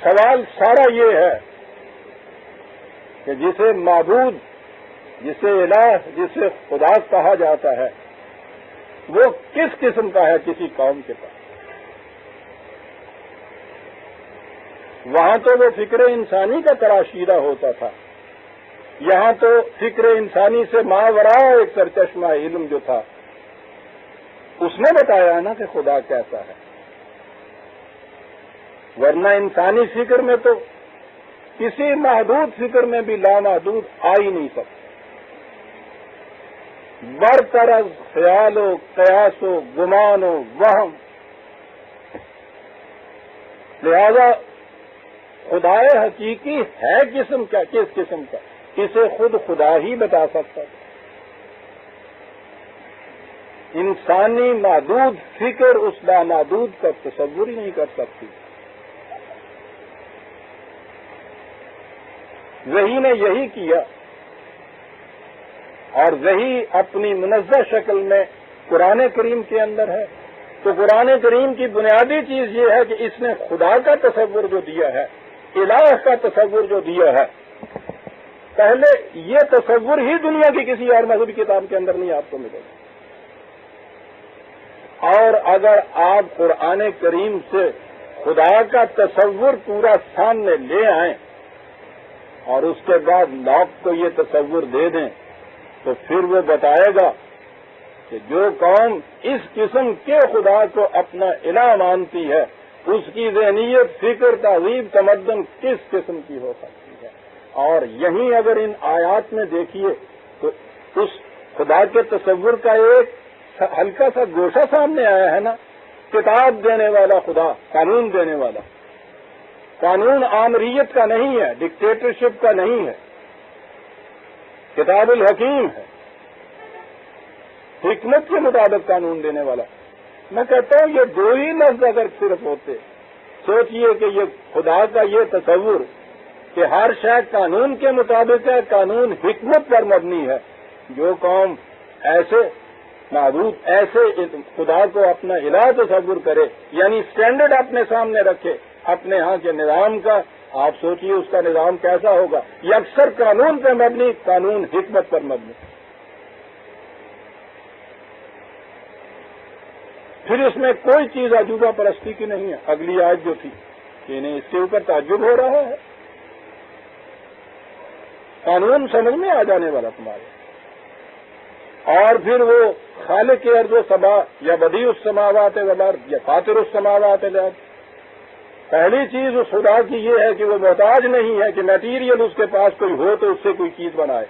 سوال سارا یہ ہے کہ جسے معبود، جسے الہ، جسے خدا کہا جاتا ہے، وہ کس قسم کا ہے کسی قوم کے پاس؟ وہاں تو وہ فکر انسانی کا تراشیدہ ہوتا تھا، یہاں تو فکر انسانی سے ماورا ایک سرچشمہ علم جو تھا، اس نے بتایا نا کہ خدا کیسا ہے، ورنہ انسانی فکر میں تو کسی محدود فکر میں بھی لامحدود آ ہی نہیں سکتا۔ برتر از خیال و قیاس و گمان و وہم، لہذا خدائے حقیقی ہے قسم کا، کس قسم کا، اسے خود خدا ہی بتا سکتا ہے۔ انسانی محدود فکر اس لامحدود کا تصور ہی نہیں کر سکتی۔ وحی نے یہی کیا، اور وحی اپنی منزہ شکل میں قرآن کریم کے اندر ہے۔ تو قرآن کریم کی بنیادی چیز یہ ہے کہ اس نے خدا کا تصور جو دیا ہے، الہ کا تصور جو دیا ہے، پہلے یہ تصور ہی دنیا کی کسی اور مذہبی کتاب کے اندر نہیں آپ کو ملے گا۔ اور اگر آپ قرآن کریم سے خدا کا تصور پورا سامنے لے آئیں اور اس کے بعد لوگ کو یہ تصور دے دیں، تو پھر وہ بتائے گا کہ جو قوم اس قسم کے خدا کو اپنا الہ مانتی ہے، اس کی ذہنیت، فکر، تہذیب، تمدن کس قسم کی ہو سکتی ہے۔ اور یہیں اگر ان آیات میں دیکھیے تو اس خدا کے تصور کا ایک ہلکا سا گوشہ سامنے آیا ہے نا، کتاب دینے والا خدا، قانون دینے والا۔ قانون آمریت کا نہیں ہے، ڈکٹیٹرشپ کا نہیں ہے، کتاب الحکیم ہے، حکمت کے مطابق قانون دینے والا۔ میں کہتا ہوں یہ دو ہی لفظ اگر صرف ہوتے، سوچئے کہ یہ خدا کا یہ تصور کہ ہر شے قانون کے مطابق ہے، قانون حکمت پر مبنی ہے۔ جو قوم ایسے معبود، ایسے خدا کو اپنا الہ تصور کرے، یعنی اسٹینڈرڈ اپنے سامنے رکھے اپنے ہاں کے نظام کا، آپ سوچئے اس کا نظام کیسا ہوگا؟ یہ اکثر قانون پر مبنی، قانون حکمت پر مبنی۔ پھر اس میں کوئی چیز عجوبہ پرستی کی نہیں ہے. اگلی آیت جو تھی کہ انہیں اس کے اوپر تعجب ہو رہا ہے. قانون سمجھ میں آ جانے والا تمہارے. اور پھر وہ خالق ارض و سما یا بدیع السماوات والارض یا فاطر السماوات والارض. پہلی چیز اس خدا کی یہ ہے کہ وہ محتاج نہیں ہے کہ میٹیریل اس کے پاس کوئی ہو تو اس سے کوئی چیز بنائے.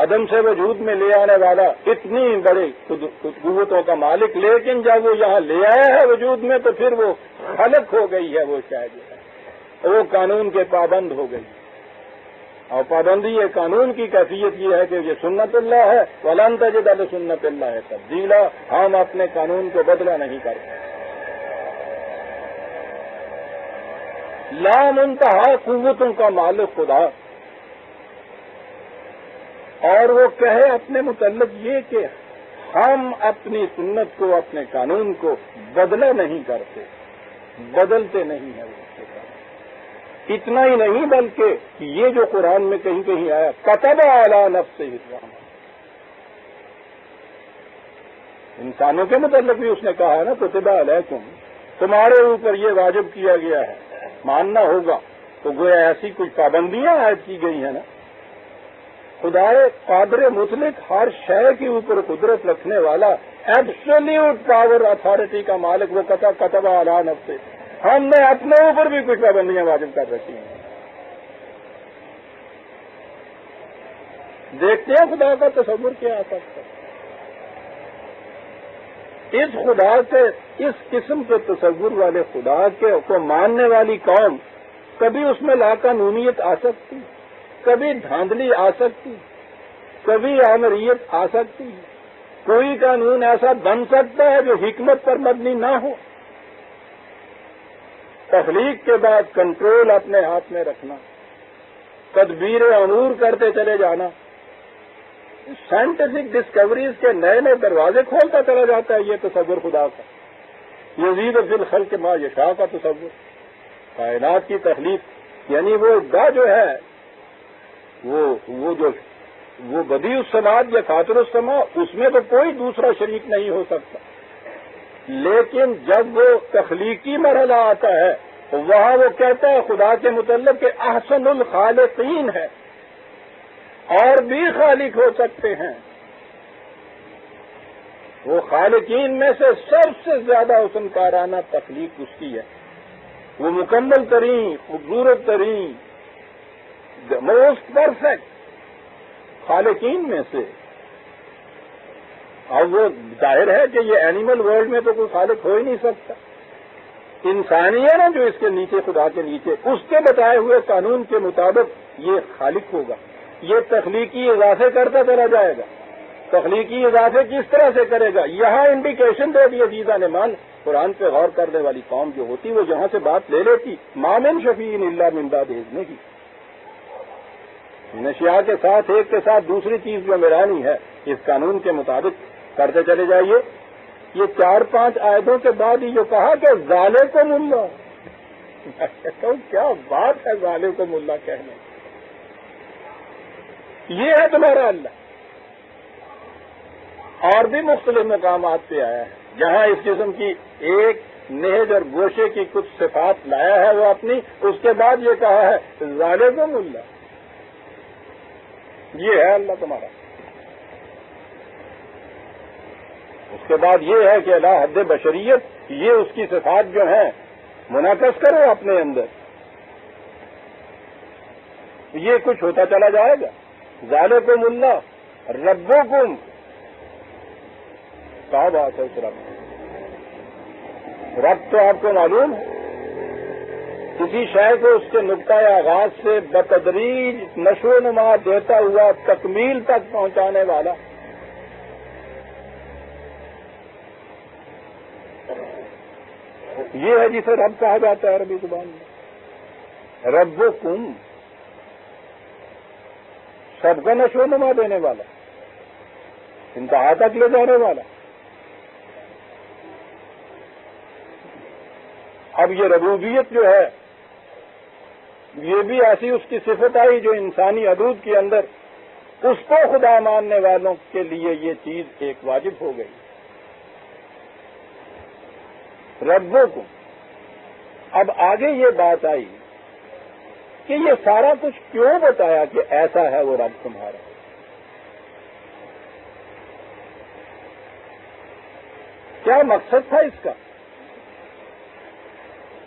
عدم سے وجود میں لے آنے والا اتنی بڑی قوتوں کا مالک، لیکن جب وہ یہاں لے آیا ہے وجود میں تو پھر وہ خلق ہو گئی ہے. وہ شاید وہ قانون کے پابند ہو گئی. اور پابندی قانون کی کیفیت یہ ہے کہ یہ سنت اللہ ہے. وَلَن تَجِدَ لِسُنَّتِ اللَّهِ تَبْدِيلًا. ہم اپنے قانون کو بدلا نہیں کرتے. لا منتہا قوتوں کا مالک خدا. اور وہ کہے اپنے متعلق یہ کہ ہم اپنی سنت کو، اپنے قانون کو بدلا نہیں کرتے، بدلتے نہیں ہیں. اتنا ہی نہیں بلکہ یہ جو قرآن میں کہیں کہیں آیا كتب علی نفسہ الرحمہ، انسانوں کے متعلق بھی اس نے کہا ہے نا كتب علیکم، تمہارے اوپر یہ واجب کیا گیا ہے، ماننا ہوگا. تو گویا ایسی کچھ پابندیاں عائد کی گئی ہیں نا. خدا قادر مطلق، ہر شے کے اوپر قدرت رکھنے والا، ایبسولوٹ پاور اتھارٹی کا مالک، وہ كتب علی نفسہ. ہم نے اپنے اوپر بھی کچھ پابندیاں واجب کر رکھی ہیں. دیکھتے ہیں خدا کا تصور کیا آ سکتا ہے. اس خدا کے، اس قسم کے تصور والے خدا کے کو ماننے والی قوم، کبھی اس میں لاقانونیت آ سکتی، کبھی دھاندلی آ سکتی، کبھی آمریت آ سکتی. کوئی قانون ایسا بن سکتا ہے جو حکمت پر مبنی نہ ہو. تخلیق کے بعد کنٹرول اپنے ہاتھ میں رکھنا، تدبیر امور کرتے چلے جانا، سائنٹیفک ڈسکوریز کے نئے نئے دروازے کھولتا چلا جاتا ہے. یہ تصور خدا کا. یزید فی الخلق ما یشاء کا تصور، کائنات کی تخلیق، یعنی وہ ابداع جو ہے، وہ بدیع السماوات یا فاطر السماء، اس میں تو کوئی دوسرا شریک نہیں ہو سکتا. لیکن جب وہ تخلیقی مرحلہ آتا ہے تو وہاں وہ کہتا ہے خدا کے متعلق کہ احسن الخالقین ہے، اور بھی خالق ہو سکتے ہیں. وہ خالقین میں سے سب سے زیادہ حسن کارانہ تخلیق اس کی ہے. وہ مکمل ترین، خوبصورت ترین، موسٹ پرفیکٹ خالقین میں سے. اب وہ ظاہر ہے کہ یہ اینیمل ورلڈ میں تو کوئی خالق ہو ہی نہیں سکتا. انسانی ہے نا جو اس کے نیچے، خدا کے نیچے، اس کے بتائے ہوئے قانون کے مطابق یہ خالق ہوگا. یہ تخلیقی اضافے کرتا چلا جائے گا. تخلیقی اضافے کس طرح سے کرے گا؟ یہاں انڈیکیشن دے دی عزیزان مان. قرآن پہ غور کرنے والی قوم جو ہوتی وہ یہاں سے بات لے لیتی، ما من شفیع الا من بعد اذنہ کی. نشیاء کے ساتھ ایک کے ساتھ دوسری چیز جو میرانی ہے اس قانون کے مطابق کرتے چلے جائیے. یہ 4-5 آیتوں کے بعد ہی جو کہا کہ ذالکم اللہ، کہتا ہوں کیا بات ہے ذالکم اللہ کہنے. یہ ہے تمہارا اللہ. اور بھی مختلف مقامات پہ آیا ہے جہاں اس قسم کی ایک نہج اور گوشے کی کچھ صفات لایا ہے وہ اپنی. اس کے بعد یہ کہا ہے ذالکم اللہ، یہ ہے اللہ تمہارا. اس کے بعد یہ ہے کہ اللہ حد بشریت، یہ اس کی صفات جو ہیں منعکس کرو اپنے اندر. یہ کچھ ہوتا چلا جائے گا. ذالکم اللہ ربکم، کیا بات ہے اس رب تو آپ کو معلوم ہے. کسی شے کو اس کے نقطۂ آغاز سے بتدریج نشو و نما دیتا ہوا تکمیل تک پہنچانے والا. یہ ہے جسے رب کہا جاتا ہے عربی زبان میں. ربکم، سب کا نشو و نما دینے والا، انتہا تک لے جانے والا. اب یہ ربوبیت جو ہے یہ بھی ایسی اس کی صفت آئی جو انسانی حدود کے اندر اس کو خدا ماننے والوں کے لیے یہ چیز ایک واجب ہو گئی. ربکم. اب آگے یہ بات آئی کہ یہ سارا کچھ کیوں بتایا کہ ایسا ہے وہ رب تمہارا. کیا مقصد تھا اس کا؟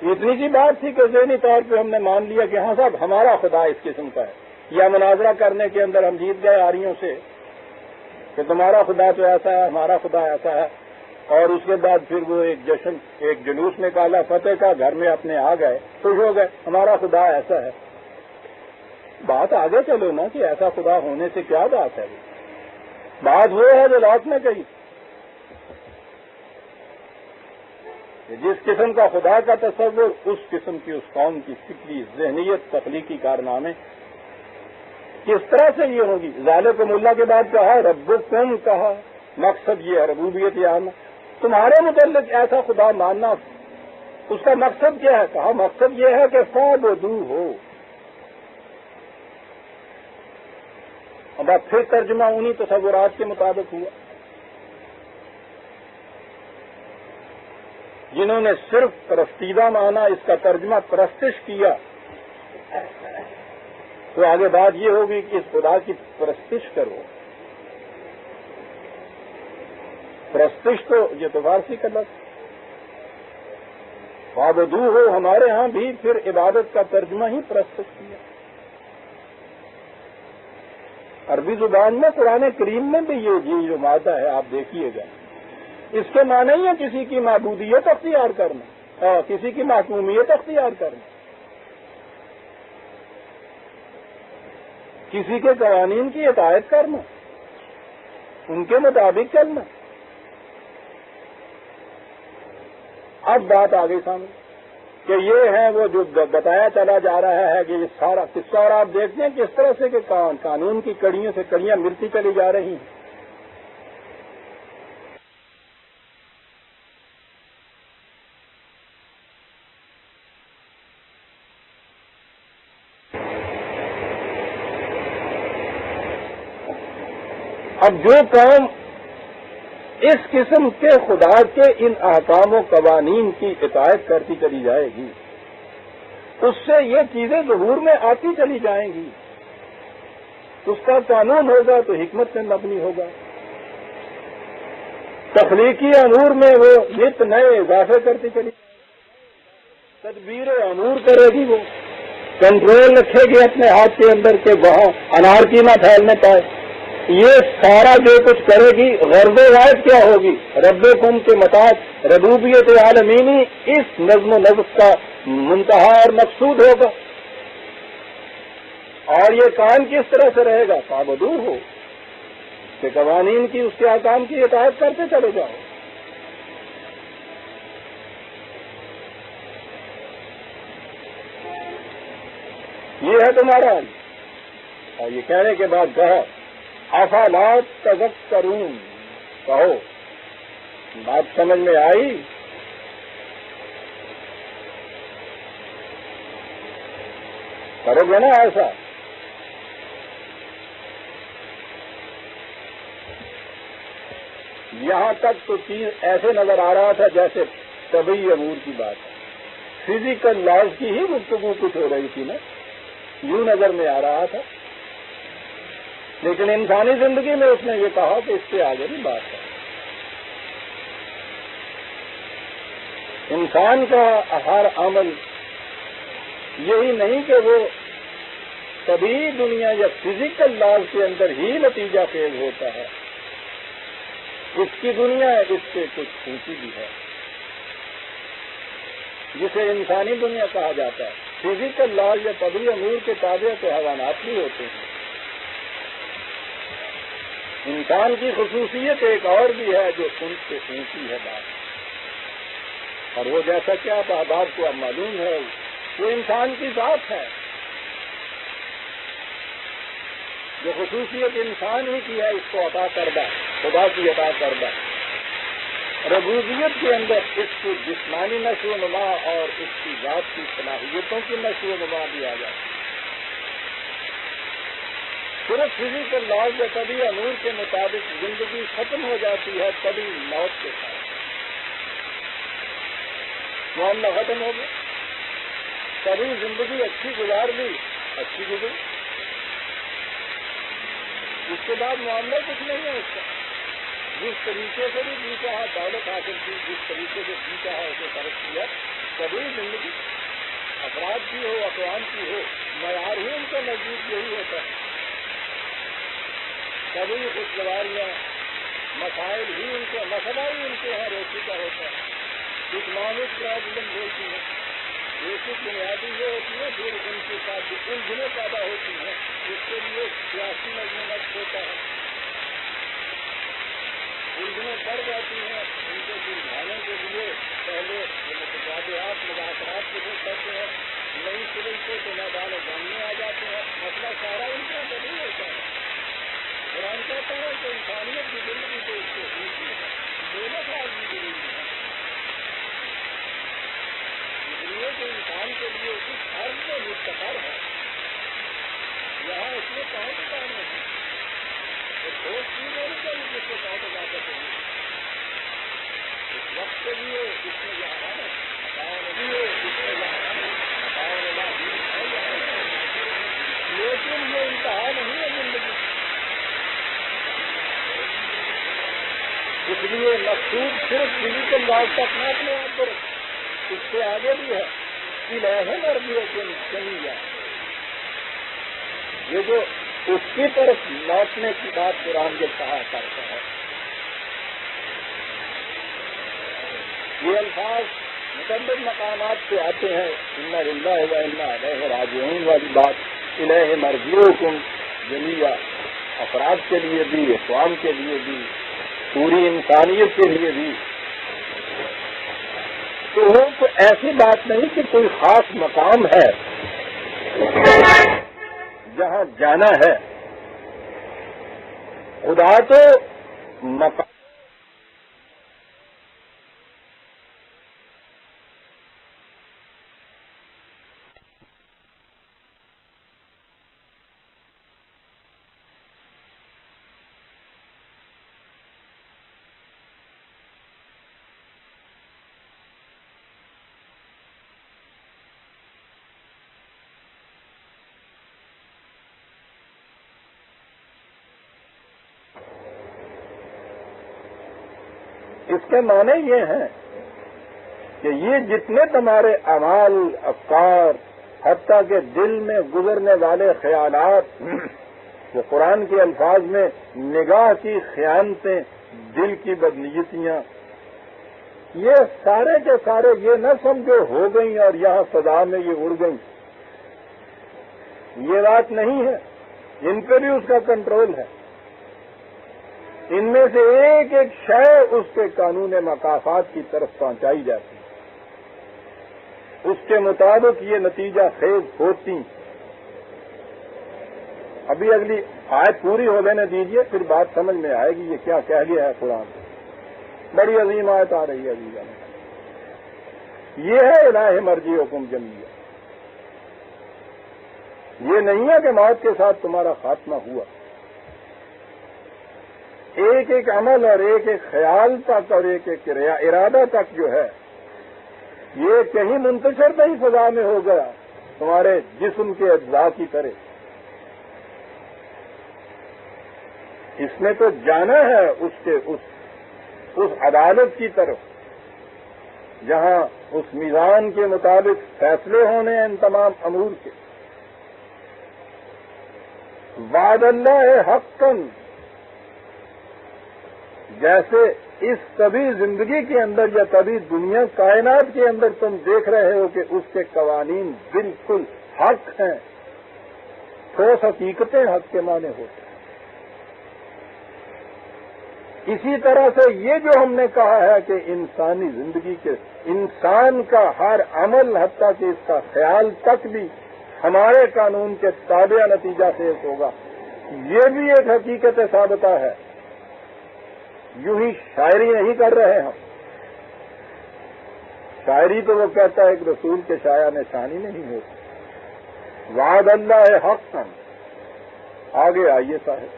اتنی سی بات تھی کہ ذہنی طور پہ ہم نے مان لیا کہ ہاں صاحب ہمارا خدا اس قسم کا ہے، یا مناظرہ کرنے کے اندر ہم جیت گئے آریوں سے کہ تمہارا خدا تو ایسا ہے، ہمارا خدا ایسا ہے، اور اس کے بعد پھر وہ ایک جشن، ایک جلوس نکالا فتح کا، گھر میں اپنے آ گئے، خوش ہو گئے، ہمارا خدا ایسا ہے. بات آگے چلو نا کہ ایسا خدا ہونے سے کیا بات ہے. بات وہ ہے جو رات میں کہی کہ جس قسم کا خدا کا تصور، اس قسم کی اس قوم کی فکری ذہنیت، تخلیقی کارنامے کس طرح سے یہ ہوگی. ذالکم اللہ کے بعد کہا ربکم، کہا مقصد یہ ہے ربوبیت عامہ. تمہارے متعلق ایسا خدا ماننا، اس کا مقصد کیا ہے؟ کہا مقصد یہ ہے کہ فاعبدوہ ہو. اب پھر ترجمہ انہی تصورات کے مطابق ہوا. جنہوں نے صرف پرستیدہ مانا، اس کا ترجمہ پرستش کیا، تو آگے بات یہ ہوگی کہ اس خدا کی پرستش کرو. پرستش تو یہ تو فارسی کا لفظ، فاعبدوہ ہو ہمارے ہاں بھی پھر عبادت کا ترجمہ ہی پرستش کیا. عربی زبان میں قرآن کریم میں بھی یہ جو مادہ ہے آپ دیکھیے گا، اس کے معنی ہی ہے کسی کی معبودیت اختیار کرنا، کسی کی محکومیت اختیار کرنا، کسی کے قوانین کی اطاعت کرنا، ان کے مطابق چلنا. اب بات آگے سامنے کہ یہ ہے وہ جو بتایا چلا جا رہا ہے کہ یہ سارا قصہ، اور آپ دیکھتے ہیں کس طرح سے کہ قانون کی کڑیوں سے کڑیاں ملتی چلی جا رہی ہیں. اب جو قوم اس قسم کے خدا کے ان احکام و قوانین کی اطاعت کرتی چلی جائے گی، اس سے یہ چیزیں ظہور میں آتی چلی جائیں گی. اس کا قانون ہوگا تو حکمت میں مبنی ہوگا، تخلیقی امور میں وہ نت نئے اضافے کرتی چلی جائے گی، تدبیر امور کرے گی، وہ کنٹرول رکھے گی اپنے ہاتھ کے اندر کہ وہاں انارکی نہ پھیلنے پائے. یہ سارا جو کچھ کرے گی غرض و غائب کیا ہوگی؟ ربکم کے مطابق ربوبیت عالمینی اس نظم و نسق کا منتہا اور مقصود ہوگا. اور یہ کام کس طرح سے رہے گا؟ فاعبدوہ ہو کہ قوانین کی، اس کے احکام کی اطاعت کرتے چلے جاؤ. یہ ہے تمہارا. اور یہ کہنے کے بعد کہا افلا تذکرون، کہو بات سمجھ میں آئی؟ کرو گے نا ایسا؟ یہاں تک تو چیز ایسے نظر آ رہا تھا جیسے طبعی امور کی بات ہے، فزیکل لاز کی ہی گفتگو کچھ ہو رہی تھی نا، یوں نظر میں آ رہا تھا. لیکن انسانی زندگی میں اس نے یہ کہا کہ اس سے آگے بھی بات ہے. انسان کا ہر عمل یہی نہیں کہ وہ طبعی دنیا یا فزیکل لاز کے اندر ہی نتیجہ خیز ہوتا ہے. اس کی دنیا ہے، اس سے کچھ اونچی بھی ہے، جسے انسانی دنیا کہا جاتا ہے. فزیکل لاز یا طبعی امور کے تابع تو حیوانات بھی ہوتے ہیں. انسان کی خصوصیت ایک اور بھی ہے جو ان سے اونچی ہے بات، اور وہ جیسا کہ آپ احباب کو اب معلوم ہے وہ انسان کی ذات ہے. جو خصوصیت انسان ہی کی ہے اس کو عطا کردہ، خدا کی عطا کردہ. ربوبیت کے اندر اس کی جسمانی نشو و نما اور اس کی ذات کی صلاحیتوں کی نشو و نما بھی آ جاتی ہے. صرف فزیکل لاز یا طبعی امور کے مطابق زندگی ختم ہو جاتی ہے، طبعی موت کے ساتھ. معاملہ ختم ہو گیا. کبھی زندگی اچھی گزار لی، اچھی گزری، اس کے بعد معاملہ کچھ نہیں ہے اس کا. جس طریقے سے بھی جی چاہا دولت حاصل کی، جس طریقے سے جی چاہا اسے خرچ کیا. کبھی زندگی افراد کی ہو، اقوام کی ہو، معیار ہی ان کے نزدیک یہی ہوتا ہے. کبھی خوشگواریاں، مسائل ہی ان کے، مسئلہ ہی ان کے یہاں روٹی کا ہوتا ہے. اکنامک پرابلم ہوتی ہے، بیسک بنیادی یہ ہوتی ہے، پھر ان کے ساتھ جو الجھنیں پیدا ہوتی ہیں اس کے لیے سیاسی مضمونت ہوتا ہے. الجھنیں بڑھ جاتی ہیں، ان کو سلجھانے کے لیے پہلے متبادلات مذاکرات کے لیے کرتے ہیں، نئی سلسلے سے تو میدان جنگ میں آ جاتے ہیں. مسئلہ سارا ان کا نہیں ہوتا ہے. قرآن کہتا ہے کہ انسانیت کی زندگی تو اس سے اونچی ہے، دولت آدمی ضروری ہے. اس لیے کہ انسان کے لیے اس عرض میں مستقر ہے، یہاں اس میں کہاں کام نہیں. ٹھوس چیز ہونی چاہیے جس سے کہاں جا سکتے ہیں. اس وقت کے لیے اس میں یہاں ہے، لیکن یہ انتہا نہیں ہے زندگی. اس لیے مقصود صرف فزیکل لاز تک نہ اپنے آپ پر، اس سے آگے بھی ہے. الہ مرضیکم جمیعا، یہ جو اس کی طرف لوٹنے کی بات قرآن کے کہا کرتا ہے. یہ الفاظ متعدد مقامات سے آتے ہیں. انا للہ و انا الیہ راجعون والی بات. الہ مرجعکم جمیعا، افراد کے لیے بھی، اقوام کے لیے بھی، پوری انسانیت کے لیے بھی. تو وہ ایسی بات نہیں کہ کوئی خاص مقام ہے جہاں جانا ہے. خدا تو مقام اس کے معنی یہ ہیں کہ یہ جتنے تمہارے اعمال، افکار، حتیٰ کہ دل میں گزرنے والے خیالات، وہ قرآن کے الفاظ میں نگاہ کی خیانتیں، دل کی بدنیتیاں، یہ سارے کے سارے یہ نہ سمجھو ہو گئیں اور یہاں فضا میں یہ اڑ گئیں. یہ بات نہیں ہے. ان پہ بھی اس کا کنٹرول ہے. ان میں سے ایک ایک شے اس کے قانون مکافات کی طرف پہنچائی جاتی ہے. اس کے مطابق یہ نتیجہ خیز ہوتی. ابھی اگلی آیت پوری ہو لینے دیجیے، پھر بات سمجھ میں آئے گی یہ کیا کہہ گیا ہے قرآن. بڑی عظیم آیت آ رہی ہے ابھی. یہ ہے الہ مرجعکم جمیعا. یہ نہیں ہے کہ موت کے ساتھ تمہارا خاتمہ ہوا. ایک ایک عمل اور ایک ایک خیال تک اور ایک ایک ارادہ تک جو ہے یہ کہیں منتشر نہیں فضا میں ہو گیا تمہارے جسم کے اجزاء کی طرح. اس نے تو جانا ہے اس عدالت کی طرف جہاں اس میزان کے مطابق فیصلے ہونے ہیں ان تمام امور کے. وعد اللہ حقاً، جیسے اس طبی زندگی کے اندر یا طبی دنیا کائنات کے اندر تم دیکھ رہے ہو کہ اس کے قوانین بالکل حق ہیں، ٹھوس حقیقتیں حق کے معنی ہوتے ہیں. اسی طرح سے یہ جو ہم نے کہا ہے کہ انسانی زندگی کے انسان کا ہر عمل حتیٰ کہ اس کا خیال تک بھی ہمارے قانون کے تابع نتیجہ سے ہوگا، یہ بھی ایک حقیقت ثابتہ ہے. یوں ہی شاعری نہیں کر رہے ہم. شاعری تو وہ کہتا ہے کہ رسول کے شاعر نشانی نہیں ہوتی. وعد اللہ حقاً. آگے آئیے صاحب.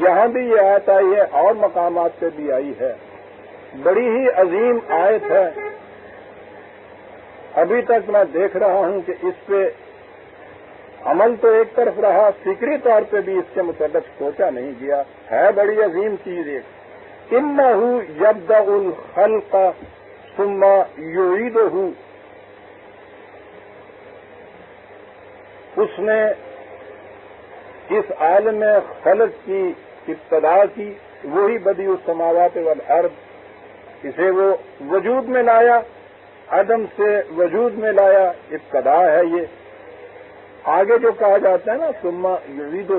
یہاں بھی یہ آیت آئی ہے اور مقامات پہ بھی آئی ہے بڑی ہی عظیم آیت ہے. ابھی تک میں دیکھ رہا ہوں کہ اس پہ عمل تو ایک طرف رہا، فکری طور پہ بھی اس کے متعلق سوچا نہیں گیا. ہے بڑی عظیم چیز ایک. اِنَّهُ يَبْدَأُ الْخَلْقَ ثُمَّ يُعِيدُهُ. اس نے اس عالم خلق کی ابتدا کی، وہی بدیع السماوات والارض. اسے وہ وجود میں لایا، عدم سے وجود میں لایا، ابتدا ہے یہ. آگے جو کہا جاتا ہے نا ثم یعیدہ،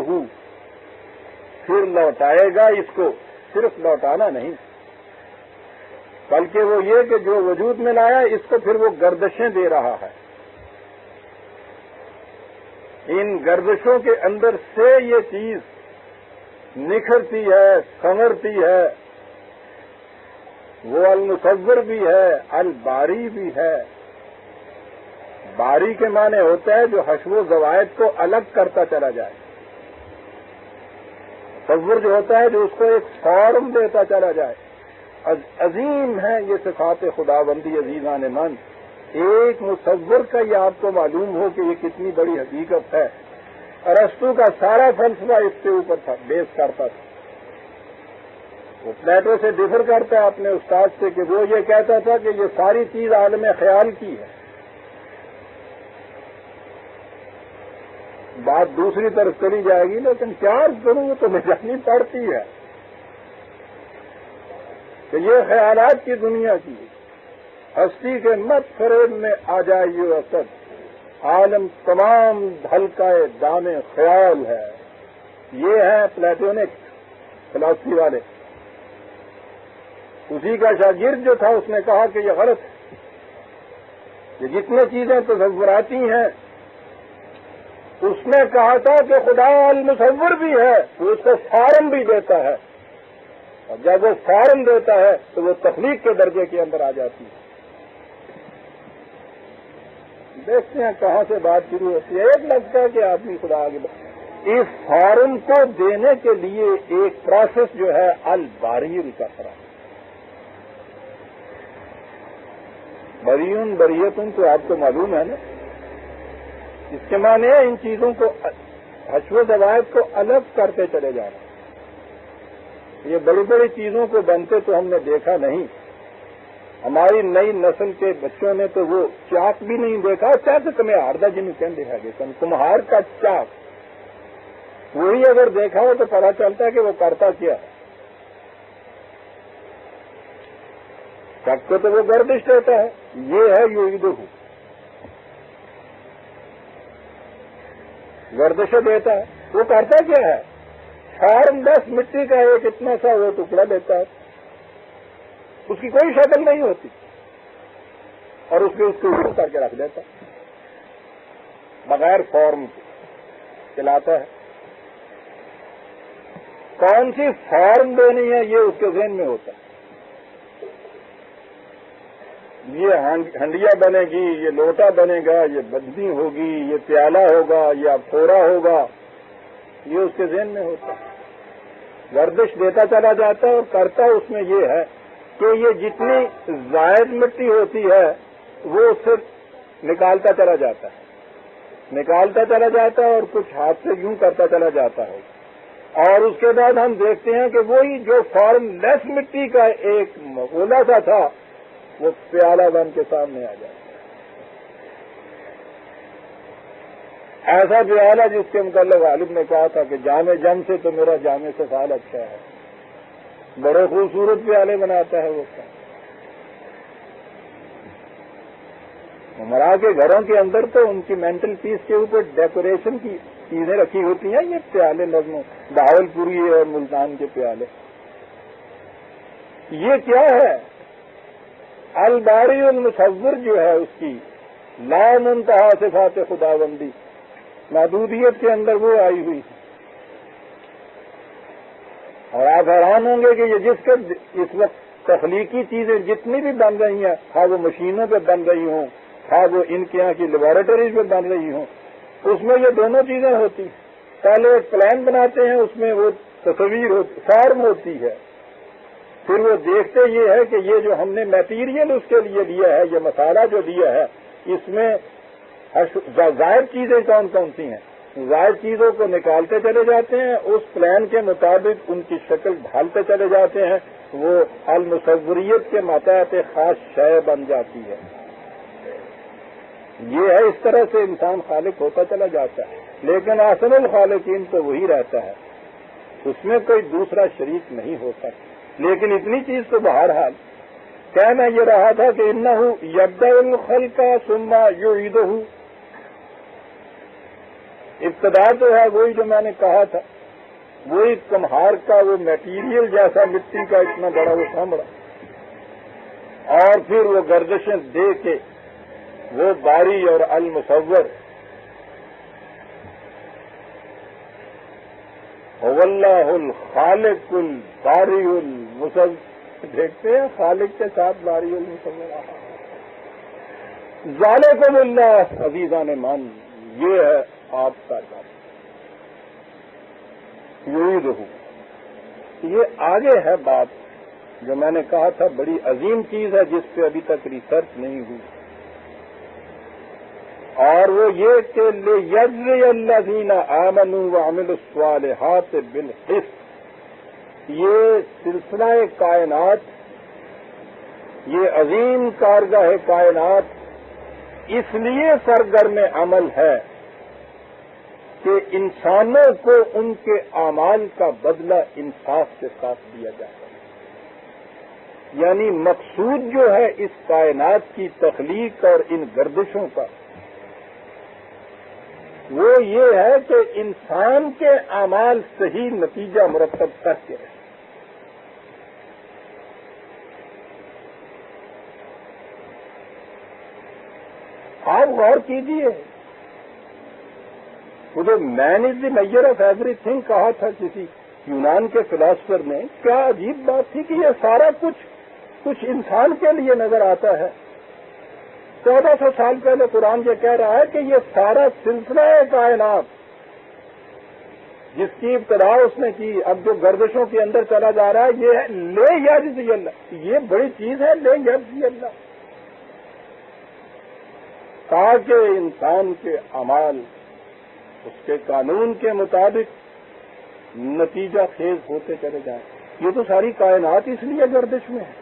پھر لوٹائے گا اس کو. صرف لوٹانا نہیں، بلکہ وہ یہ کہ جو وجود میں لایا اس کو پھر وہ گردشیں دے رہا ہے. ان گردشوں کے اندر سے یہ چیز نکھرتی ہے، سنورتی ہے. وہ المصور بھی ہے، الباری بھی ہے. باری کے معنی ہوتا ہے جو حشو و زوائد کو الگ کرتا چلا جائے. مصور جو ہوتا ہے جو اس کو ایک فارم دیتا چلا جائے. عظیم ہے یہ صفات خداوندی عزیزان من. ایک مصور کا یہ آپ کو معلوم ہو کہ یہ کتنی بڑی حقیقت ہے. ارسطو کا سارا فلسفہ اس کے اوپر تھا، بیس کرتا تھا. وہ پلیٹو سے ڈفر کرتا ہے اپنے استاد سے کہ وہ یہ کہتا تھا کہ یہ ساری چیز عالم خیال کی ہے. بات دوسری طرف چلی جائے گی، لیکن کیا کروں تو میں جانی پڑتی ہے کہ یہ خیالات کی دنیا کی ہستی کے مت فریب میں آ جائے یہ اثر. عالم تمام ہلکائے دام خیال ہے. یہ ہے پلیٹونک فلسفی والے. اسی کا شاگرد جو تھا اس نے کہا کہ یہ غلط ہے. یہ جتنے چیزیں تصوراتی ہیں، اس نے کہا تھا کہ خدا المصور بھی ہے، وہ اس کو فارم بھی دیتا ہے. اور جب وہ فارم دیتا ہے تو وہ تخلیق کے درجے کے اندر آ جاتی ہے. دیکھتے ہیں کہاں سے بات شروع ہوتی ہے. ایک لگتا ہے کہ آدمی خدا آگے اس فارم کو دینے کے لیے ایک پروسیس جو ہے الباری کا طرح. بریون بریتن تو آپ کو معلوم ہے نا. اس کے معنی ہے ان چیزوں کو حشو و زوائد کو الگ کرتے چلے جانا. یہ بڑی بڑی چیزوں کو بنتے تو ہم نے دیکھا نہیں. ہماری نئی نسل کے بچوں نے تو وہ چاک بھی نہیں دیکھا. چاک تمہیں ہاردا جنوں کہتے ہیں کمہار کا چاک، وہی اگر دیکھا ہو تو پتا چلتا ہے کہ وہ کرتا کیا ہے. چک کو تو وہ گردش دیتا ہے. یہ ہے یعیدہ، گردش دیتا ہے. وہ کرتا کیا ہے؟ فارم 10 مٹی کا ایک اتنا سا وہ ٹکڑا دیتا ہے، اس کی کوئی شکل نہیں ہوتی، اور اس کو اوپر کر کے رکھ دیتا ہے بغیر فارم چلاتا ہے. کون سی فارم دینی ہے یہ اس کے ذہن میں ہوتا ہے. یہ ہنڈیا بنے گی، یہ لوٹا بنے گا، یہ بدنی ہوگی، یہ پیالہ ہوگا، یا پھوڑا ہوگا، یہ اس کے ذہن میں ہوتا ہے. گردش دیتا چلا جاتا ہے اور کرتا اس میں یہ ہے کہ یہ جتنی زائد مٹی ہوتی ہے وہ اس سے نکالتا چلا جاتا ہے اور کچھ ہاتھ سے یوں کرتا چلا جاتا ہے. اور اس کے بعد ہم دیکھتے ہیں کہ وہی جو فارم لیس مٹی کا ایک مغولا سا تھا وہ پیالہ بن کے سامنے آ جائے. ایسا پیالہ جس کے متعلق غالب نے کہا تھا کہ جامع جم سے تو میرا جامع سے سال اچھا ہے. بڑے خوبصورت پیالے بناتا ہے وہ. عمرا کے گھروں کے اندر تو ان کی مینٹل پیس کے اوپر ڈیکوریشن کی چیزیں رکھی ہوتی ہیں. یہ پیالے نظموں بہاول پوری اور ملتان کے پیالے. یہ کیا ہے؟ الباری المصور جو ہے اس کی لا منتہا صفات خداوندی محدودیت کے اندر وہ آئی ہوئی ہے. اور آپ حیران ہوں گے کہ یہ جس کے اس وقت تخلیقی چیزیں جتنی بھی بن رہی ہیں، خواہ وہ مشینوں پہ بن رہی ہوں، خواہ وہ ان کے یہاں کی لیبارٹریز پہ بن رہی ہوں، اس میں یہ دونوں چیزیں ہوتی. پہلے ایک پلان بناتے ہیں، اس میں وہ تصویر فارم ہوتی ہے، پھر وہ دیکھتے یہ ہے کہ یہ جو ہم نے میٹیریل اس کے لیے دیا ہے، یہ مسالہ جو دیا ہے، اس میں زائد چیزیں کون کون سی ہیں، زائد چیزوں کو نکالتے چلے جاتے ہیں، اس پلان کے مطابق ان کی شکل ڈھالتے چلے جاتے ہیں، وہ المصوریت کے ماتحت خاص شے بن جاتی ہے۔ یہ ہے، اس طرح سے انسان خالق ہوتا چلا جاتا ہے، لیکن احسن الخالقین تو وہی رہتا ہے، اس میں کوئی دوسرا شریک نہیں ہوتا۔ لیکن اتنی چیز تو بہرحال کہنا یہ رہا تھا کہ انہ یبدأ الخلق ثم یعیدہ، ابتدا تو ہے وہی جو میں نے کہا تھا، وہی کمہار کا وہ میٹیریل جیسا مٹی کا اتنا بڑا وہ سامڑا، اور پھر وہ گردشیں دے کے وہ باری اور المصور واللہ الخالق الباری المصور، دیکھتے ہیں خالق کے ساتھ باری المصور، ذالکم اللہ عزیزان مان، یہ ہے آپ کا کام۔ یعیدہ، یہ آگے ہے بات جو میں نے کہا تھا بڑی عظیم چیز ہے جس پہ ابھی تک ریسرچ نہیں ہوئی، اور وہ یہ کہ لیجزی الذین آمنوا وعملوا الصالحات بالقسط، یہ سلسلہ کائنات، یہ عظیم کارگاہ کائنات اس لیے سرگرم عمل ہے کہ انسانوں کو ان کے اعمال کا بدلہ انصاف کے ساتھ دیا جائے۔ یعنی مقصود جو ہے اس کائنات کی تخلیق اور ان گردشوں کا، وہ یہ ہے کہ انسان کے اعمال صحیح نتیجہ مرتب کر کے رہے۔ آپ غور کیجیے، وہ جو man is the measure of everything کہا تھا کسی یونان کے فلاسفر نے، کیا عجیب بات تھی کہ یہ سارا کچھ انسان کے لیے نظر آتا ہے۔ 1400 سال پہلے قرآن یہ کہہ رہا ہے کہ یہ سارا سلسلہ کائنات جس کی ابتدا اس نے کی، اب جو گردشوں کے اندر چلا جا رہا ہے، یہ ہے لے یجزی اللہ، یہ بڑی چیز ہے، لے یجزی اللہ، تاکہ انسان کے اعمال اس کے قانون کے مطابق نتیجہ خیز ہوتے چلے جائیں۔ یہ تو ساری کائنات اس لیے گردش میں ہے۔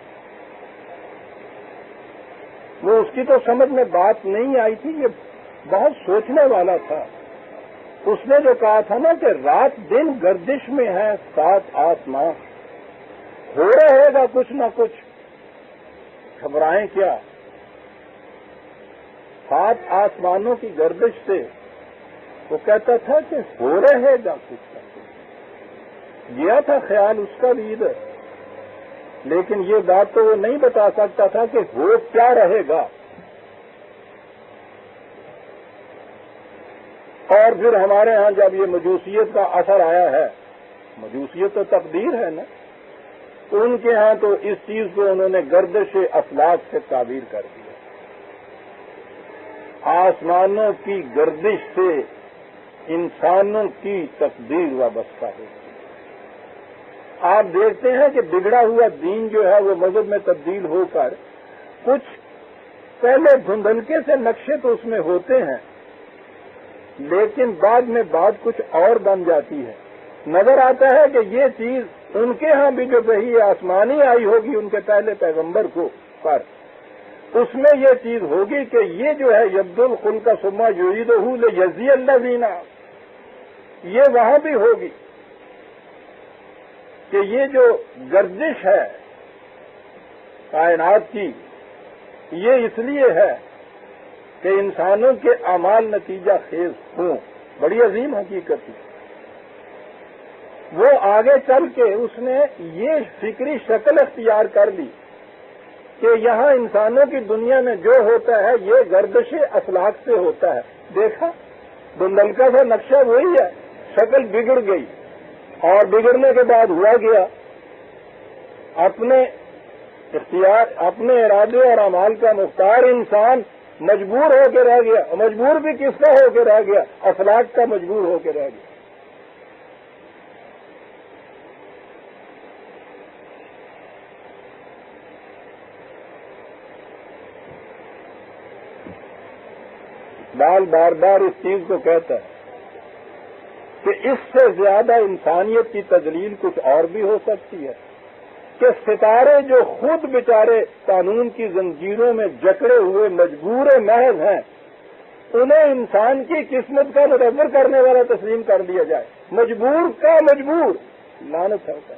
وہ اس کی تو سمجھ میں بات نہیں آئی تھی، یہ بہت سوچنے والا تھا۔ اس نے جو کہا تھا نا کہ رات دن گردش میں ہے، 7 آسمان، ہو رہے گا کچھ نہ کچھ، گھبرائیں کیا۔ 7 آسمانوں کی گردش سے وہ کہتا تھا کہ ہو رہے گا کچھ نہ کچھ، یہ تھا خیال اس کا بھی ادھر، لیکن یہ بات تو وہ نہیں بتا سکتا تھا کہ ہو کیا رہے گا۔ اور پھر ہمارے ہاں جب یہ مجوسیت کا اثر آیا ہے، مجوسیت تو تقدیر ہے نا، تو ان کے ہاں تو اس چیز کو انہوں نے گردش افلاک سے تعبیر کر دیا۔ آسمانوں کی گردش سے انسانوں کی تقدیر وابستہ ہے۔ آپ دیکھتے ہیں کہ بگڑا ہوا دین جو ہے وہ مذہب میں تبدیل ہو کر کچھ پہلے دھندلکے سے نقشے تو اس میں ہوتے ہیں، لیکن بعد میں بات کچھ اور بن جاتی ہے۔ نظر آتا ہے کہ یہ چیز ان کے ہاں بھی جو وحی آسمانی آئی ہوگی ان کے پہلے پیغمبر کو پر، اس میں یہ چیز ہوگی کہ یہ جو ہے یبدأ الخلق ثم یعیدہ لیجزی الذین، یہ وہاں بھی ہوگی کہ یہ جو گردش ہے کائنات کی، یہ اس لیے ہے کہ انسانوں کے اعمال نتیجہ خیز ہوں۔ بڑی عظیم حقیقت ہے۔ وہ آگے چل کے اس نے یہ فکری شکل اختیار کر لی کہ یہاں انسانوں کی دنیا میں جو ہوتا ہے یہ گردش افلاک سے ہوتا ہے۔ دیکھا دندلکا سا نقشہ وہی ہے، شکل بگڑ گئی، اور بگڑنے کے بعد ہوا گیا اپنے اختیار، اپنے ارادے اور اعمال کا مختار انسان مجبور ہو کے رہ گیا۔ مجبور بھی کس کا ہو کے رہ گیا؟ افلاک کا مجبور ہو کے رہ گیا۔ اقبال بار بار اس چیز کو کہتا ہے کہ اس سے زیادہ انسانیت کی تذلیل کچھ اور بھی ہو سکتی ہے کہ ستارے جو خود بیچارے قانون کی زنجیروں میں جکڑے ہوئے مجبور محض ہیں، انہیں انسان کی قسمت کا مدبر کرنے والا تسلیم کر دیا جائے، مجبور کا مجبور، لعنت ہے۔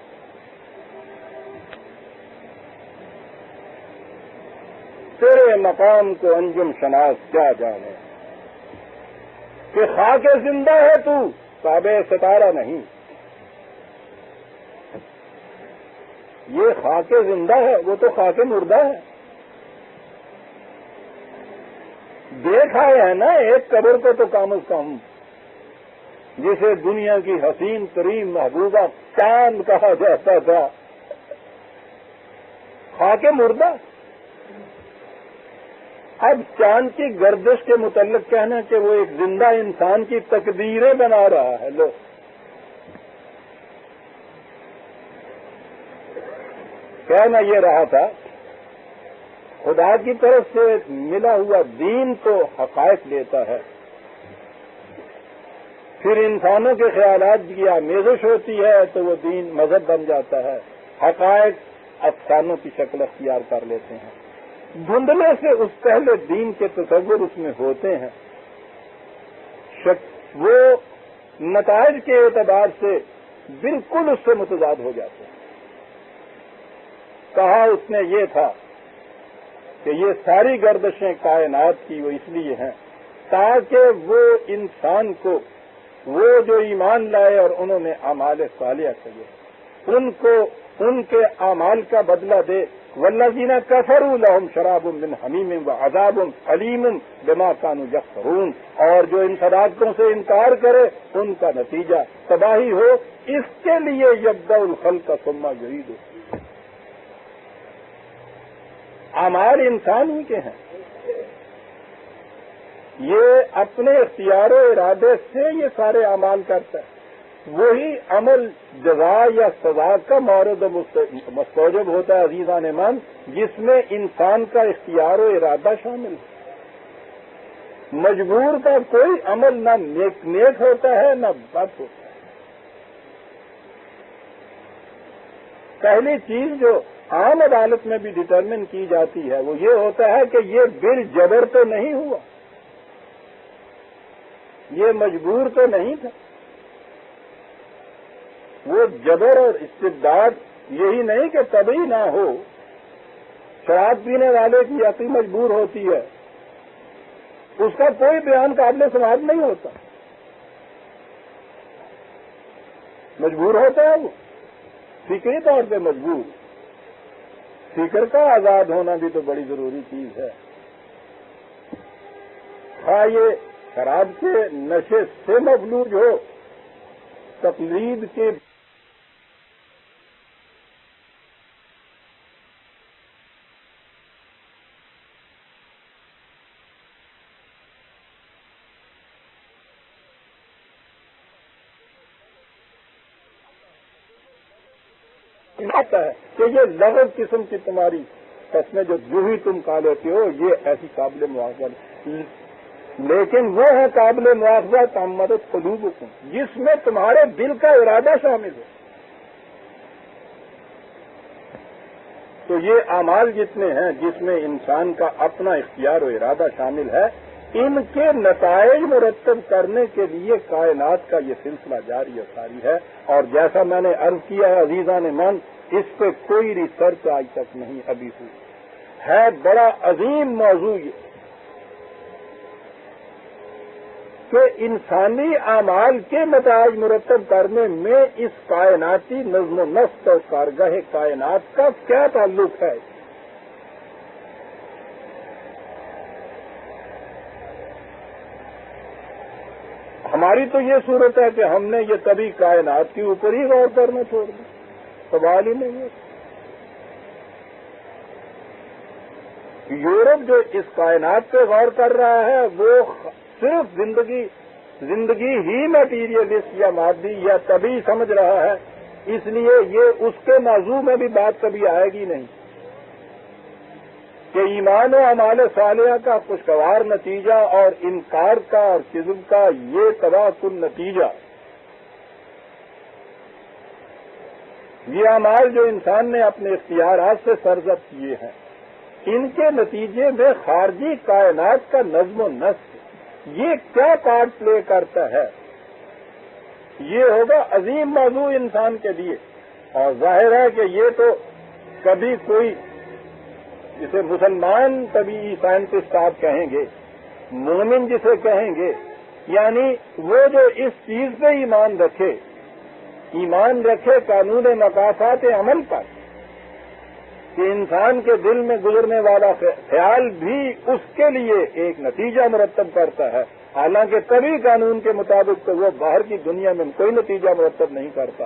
تیرے مقام کو انجم شناس کیا جانے کہ خاک زندہ ہے تو تابع ستارہ نہیں۔ یہ خاک زندہ ہے، وہ تو خاک مردہ ہے۔ دیکھ آئے ہیں نا ایک قبر کو تو کم از کم، جسے دنیا کی حسین ترین محبوبہ چاند کہا جاتا تھا، خاک مردہ۔ اب چاند کی گردش کے متعلق کہنا کہ وہ ایک زندہ انسان کی تقدیریں بنا رہا ہے، لو کہنا یہ رہا تھا خدا کی طرف سے ملا ہوا دین تو حقائق دیتا ہے، پھر انسانوں کے خیالات کی آمیزش ہوتی ہے تو وہ دین مذہب بن جاتا ہے، حقائق افسانوں کی شکل اختیار کر لیتے ہیں۔ دھندلے سے اس پہلے دین کے تصور اس میں ہوتے ہیں، وہ نتائج کے اعتبار سے بالکل اس سے متضاد ہو جاتے ہیں۔ کہا اس نے یہ تھا کہ یہ ساری گردشیں کائنات کی وہ اس لیے ہیں تاکہ وہ انسان کو، وہ جو ایمان لائے اور انہوں نے اعمال صالحہ کیے، ان کو ان کے اعمال کا بدلہ دے۔ والذین کفروا لهم شراب من حمیم وعذاب علیم بما كانوا یکفرون، اور جو ان صداقتوں سے انکار کرے ان کا نتیجہ تباہی ہو، اس کے لیے یبدأ الخلق ثم یعیدہ۔ اعمال انسان ہی کے ہیں، یہ اپنے اختیار و ارادے سے یہ سارے اعمال کرتا ہے، وہی عمل جزا یا سزا کا مورد مستوجب ہوتا ہے عزیزان من، جس میں انسان کا اختیار و ارادہ شامل ہے۔ مجبور کا کوئی عمل نہ نیک ہوتا ہے نہ بد ہوتا ہے۔ پہلی چیز جو عام عدالت میں بھی ڈٹرمن کی جاتی ہے وہ یہ ہوتا ہے کہ یہ بالجبر تو نہیں ہوا، یہ مجبور تو نہیں تھا۔ وہ جبر اور استبداد یہی نہیں کہ کبھی نہ ہو، شراب پینے والے کی عقل مجبور ہوتی ہے، اس کا کوئی بیان قابل سماعت نہیں ہوتا، مجبور ہوتا ہے وہ فکری طور پہ مجبور۔ فکر کا آزاد ہونا بھی تو بڑی ضروری چیز ہے۔ ہاں یہ شراب کے نشے سے مفلوج ہو، تقلید کے آتا ہے کہ یہ لغو قسم کی تمہاری قسمیں جو ہی تم کھا لیتے ہو یہ ایسی قابل مواخذہ، لیکن وہ ہے قابل مواخذہ تعمدت قلوبکم، جس میں تمہارے دل کا ارادہ شامل ہے۔ تو یہ اعمال جتنے ہیں جس میں انسان کا اپنا اختیار و ارادہ شامل ہے، ان کے نتائج مرتب کرنے کے لیے کائنات کا یہ سلسلہ جاری و ساری ہے، اور جیسا میں نے عرض کیا ہے عزیزان من، اس پہ کوئی ریسرچ آج تک نہیں ابھی ہوئی ہے۔ بڑا عظیم موضوع یہ کہ انسانی اعمال کے نتائج مرتب کرنے میں اس کائناتی نظم و نسق اور کارگاہ کائنات کا کیا تعلق ہے۔ ہماری تو یہ صورت ہے کہ ہم نے یہ کبھی کائنات کے اوپر ہی غور کرنا چھوڑ دیا، سوال ہی نہیں ہے۔ یورپ جو اس کائنات پہ غور کر رہا ہے وہ صرف زندگی ہی میٹیریلسٹ یا مادی یا طبعی سمجھ رہا ہے، اس لیے یہ اس کے موضوع میں بھی بات کبھی آئے گی نہیں۔ کہ ایمان و اعمال صالحہ کا خوشگوار نتیجہ اور انکار کا اور کذب کا یہ تباہ کن نتیجہ، یہ اعمال جو انسان نے اپنے اختیارات سے سرزد کیے ہیں، ان کے نتیجے میں خارجی کائنات کا نظم و نسق یہ کیا پارٹ پلے کرتا ہے، یہ ہوگا عظیم موضوع انسان کے لیے۔ اور ظاہر ہے کہ یہ تو کبھی کوئی جسے مسلمان طبیعی سائنٹسٹ آپ کہیں گے، مومن جسے کہیں گے، یعنی وہ جو اس چیز پہ ایمان رکھے قانون مقاصد عمل پر، کہ انسان کے دل میں گزرنے والا خیال بھی اس کے لیے ایک نتیجہ مرتب کرتا ہے، حالانکہ کبھی قانون کے مطابق تو وہ باہر کی دنیا میں کوئی نتیجہ مرتب نہیں کرتا۔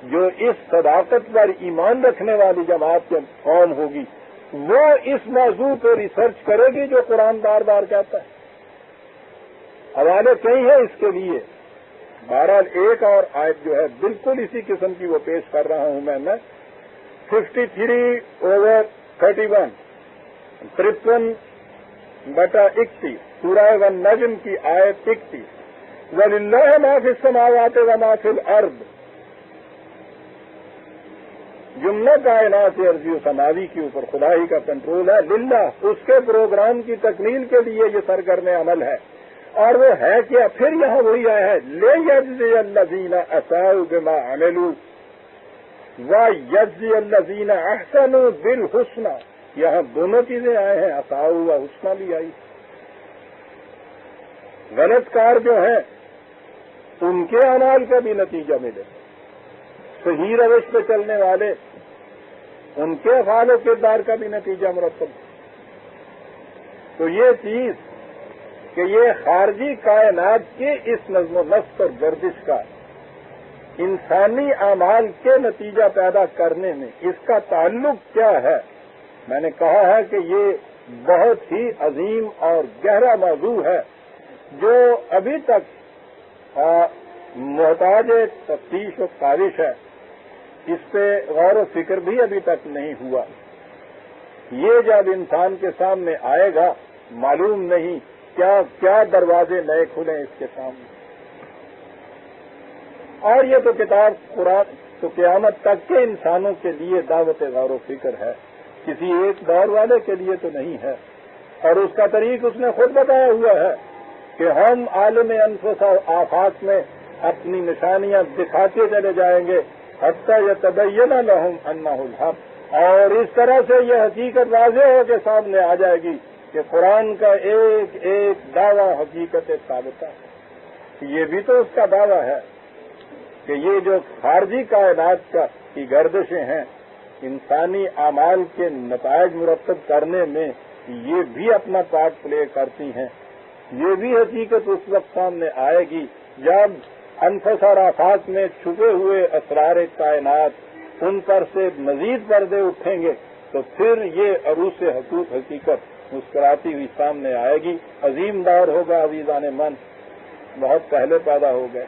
جو اس صداقت پر ایمان رکھنے والی جماعت کی قوم ہوگی وہ اس موضوع پہ ریسرچ کرے گی جو قرآن بار بار کہتا ہے۔ حوالے کئی ہیں اس کے لیے، بہرحال ایک اور آیت جو ہے بالکل اسی قسم کی وہ پیش کر رہا ہوں میں 53/31 53/31 سورہ والنجم کی آیت 31 وَلِلَّهِ مَا فِي السَّمَاوَاتِ وَمَا فِي الْأَرْضِ، جملہ کائنات ارضی و سماوی کے اوپر خدا ہی کا کنٹرول ہے، للہ اس کے پروگرام کی تکمیل کے لیے یہ سرگرم عمل ہے۔ اور وہ ہے کیا؟ پھر یہاں وہی آیا ہے لِيَجْزِيَ الَّذِينَ أَسَاءُوا بِمَا عَمِلُوا وَيَجْزِيَ الَّذِينَ أَحْسَنُوا بِالْحُسْنَى، یہاں دونوں چیزیں آئے ہیں، اساؤ و حسنہ بھی آئی۔ غلط کار جو ہیں ان کے اعمال کا بھی نتیجہ ملے، صحیح روش پہ چلنے والے ان کے افعال و کردار کا بھی نتیجہ مرتب۔ تو یہ چیز کہ یہ خارجی کائنات کی اس نظم و نسق اور گردش کا انسانی اعمال کے نتیجہ پیدا کرنے میں اس کا تعلق کیا ہے، میں نے کہا ہے کہ یہ بہت ہی عظیم اور گہرا موضوع ہے جو ابھی تک محتاج تفتیش و کاوش ہے، اس پہ غور و فکر بھی ابھی تک نہیں ہوا۔ یہ جب انسان کے سامنے آئے گا معلوم نہیں کیا دروازے نئے کھلیں اس کے سامنے۔ اور یہ تو کتاب قرآن تو قیامت تک کے انسانوں کے لیے دعوت غور و فکر ہے، کسی ایک دور والے کے لیے تو نہیں ہے۔ اور اس کا طریق اس نے خود بتایا ہوا ہے کہ ہم عالم انفس اور آفاق میں اپنی نشانیاں دکھاتے چلے جائیں گے حتی یتبین لہم انہ الحق، اور اس طرح سے یہ حقیقت واضح ہو کے سامنے آ جائے گی کہ قرآن کا ایک ایک دعویٰ حقیقت ثابتہ ہے۔ یہ بھی تو اس کا دعویٰ ہے کہ یہ جو خارجی کائنات کی گردشیں ہیں انسانی اعمال کے نتائج مرتب کرنے میں یہ بھی اپنا پارٹ پلے کرتی ہیں۔ یہ بھی حقیقت اس وقت سامنے آئے گی جب انفس اور آفاق میں چھپے ہوئے اسرار کائنات ان پر سے مزید پردے اٹھیں گے تو پھر یہ عروس حقیقت مسکراتی ہوئی سامنے آئے گی۔ عظیم دور ہوگا عزیزان من، بہت پہلے پیدا ہو گئے،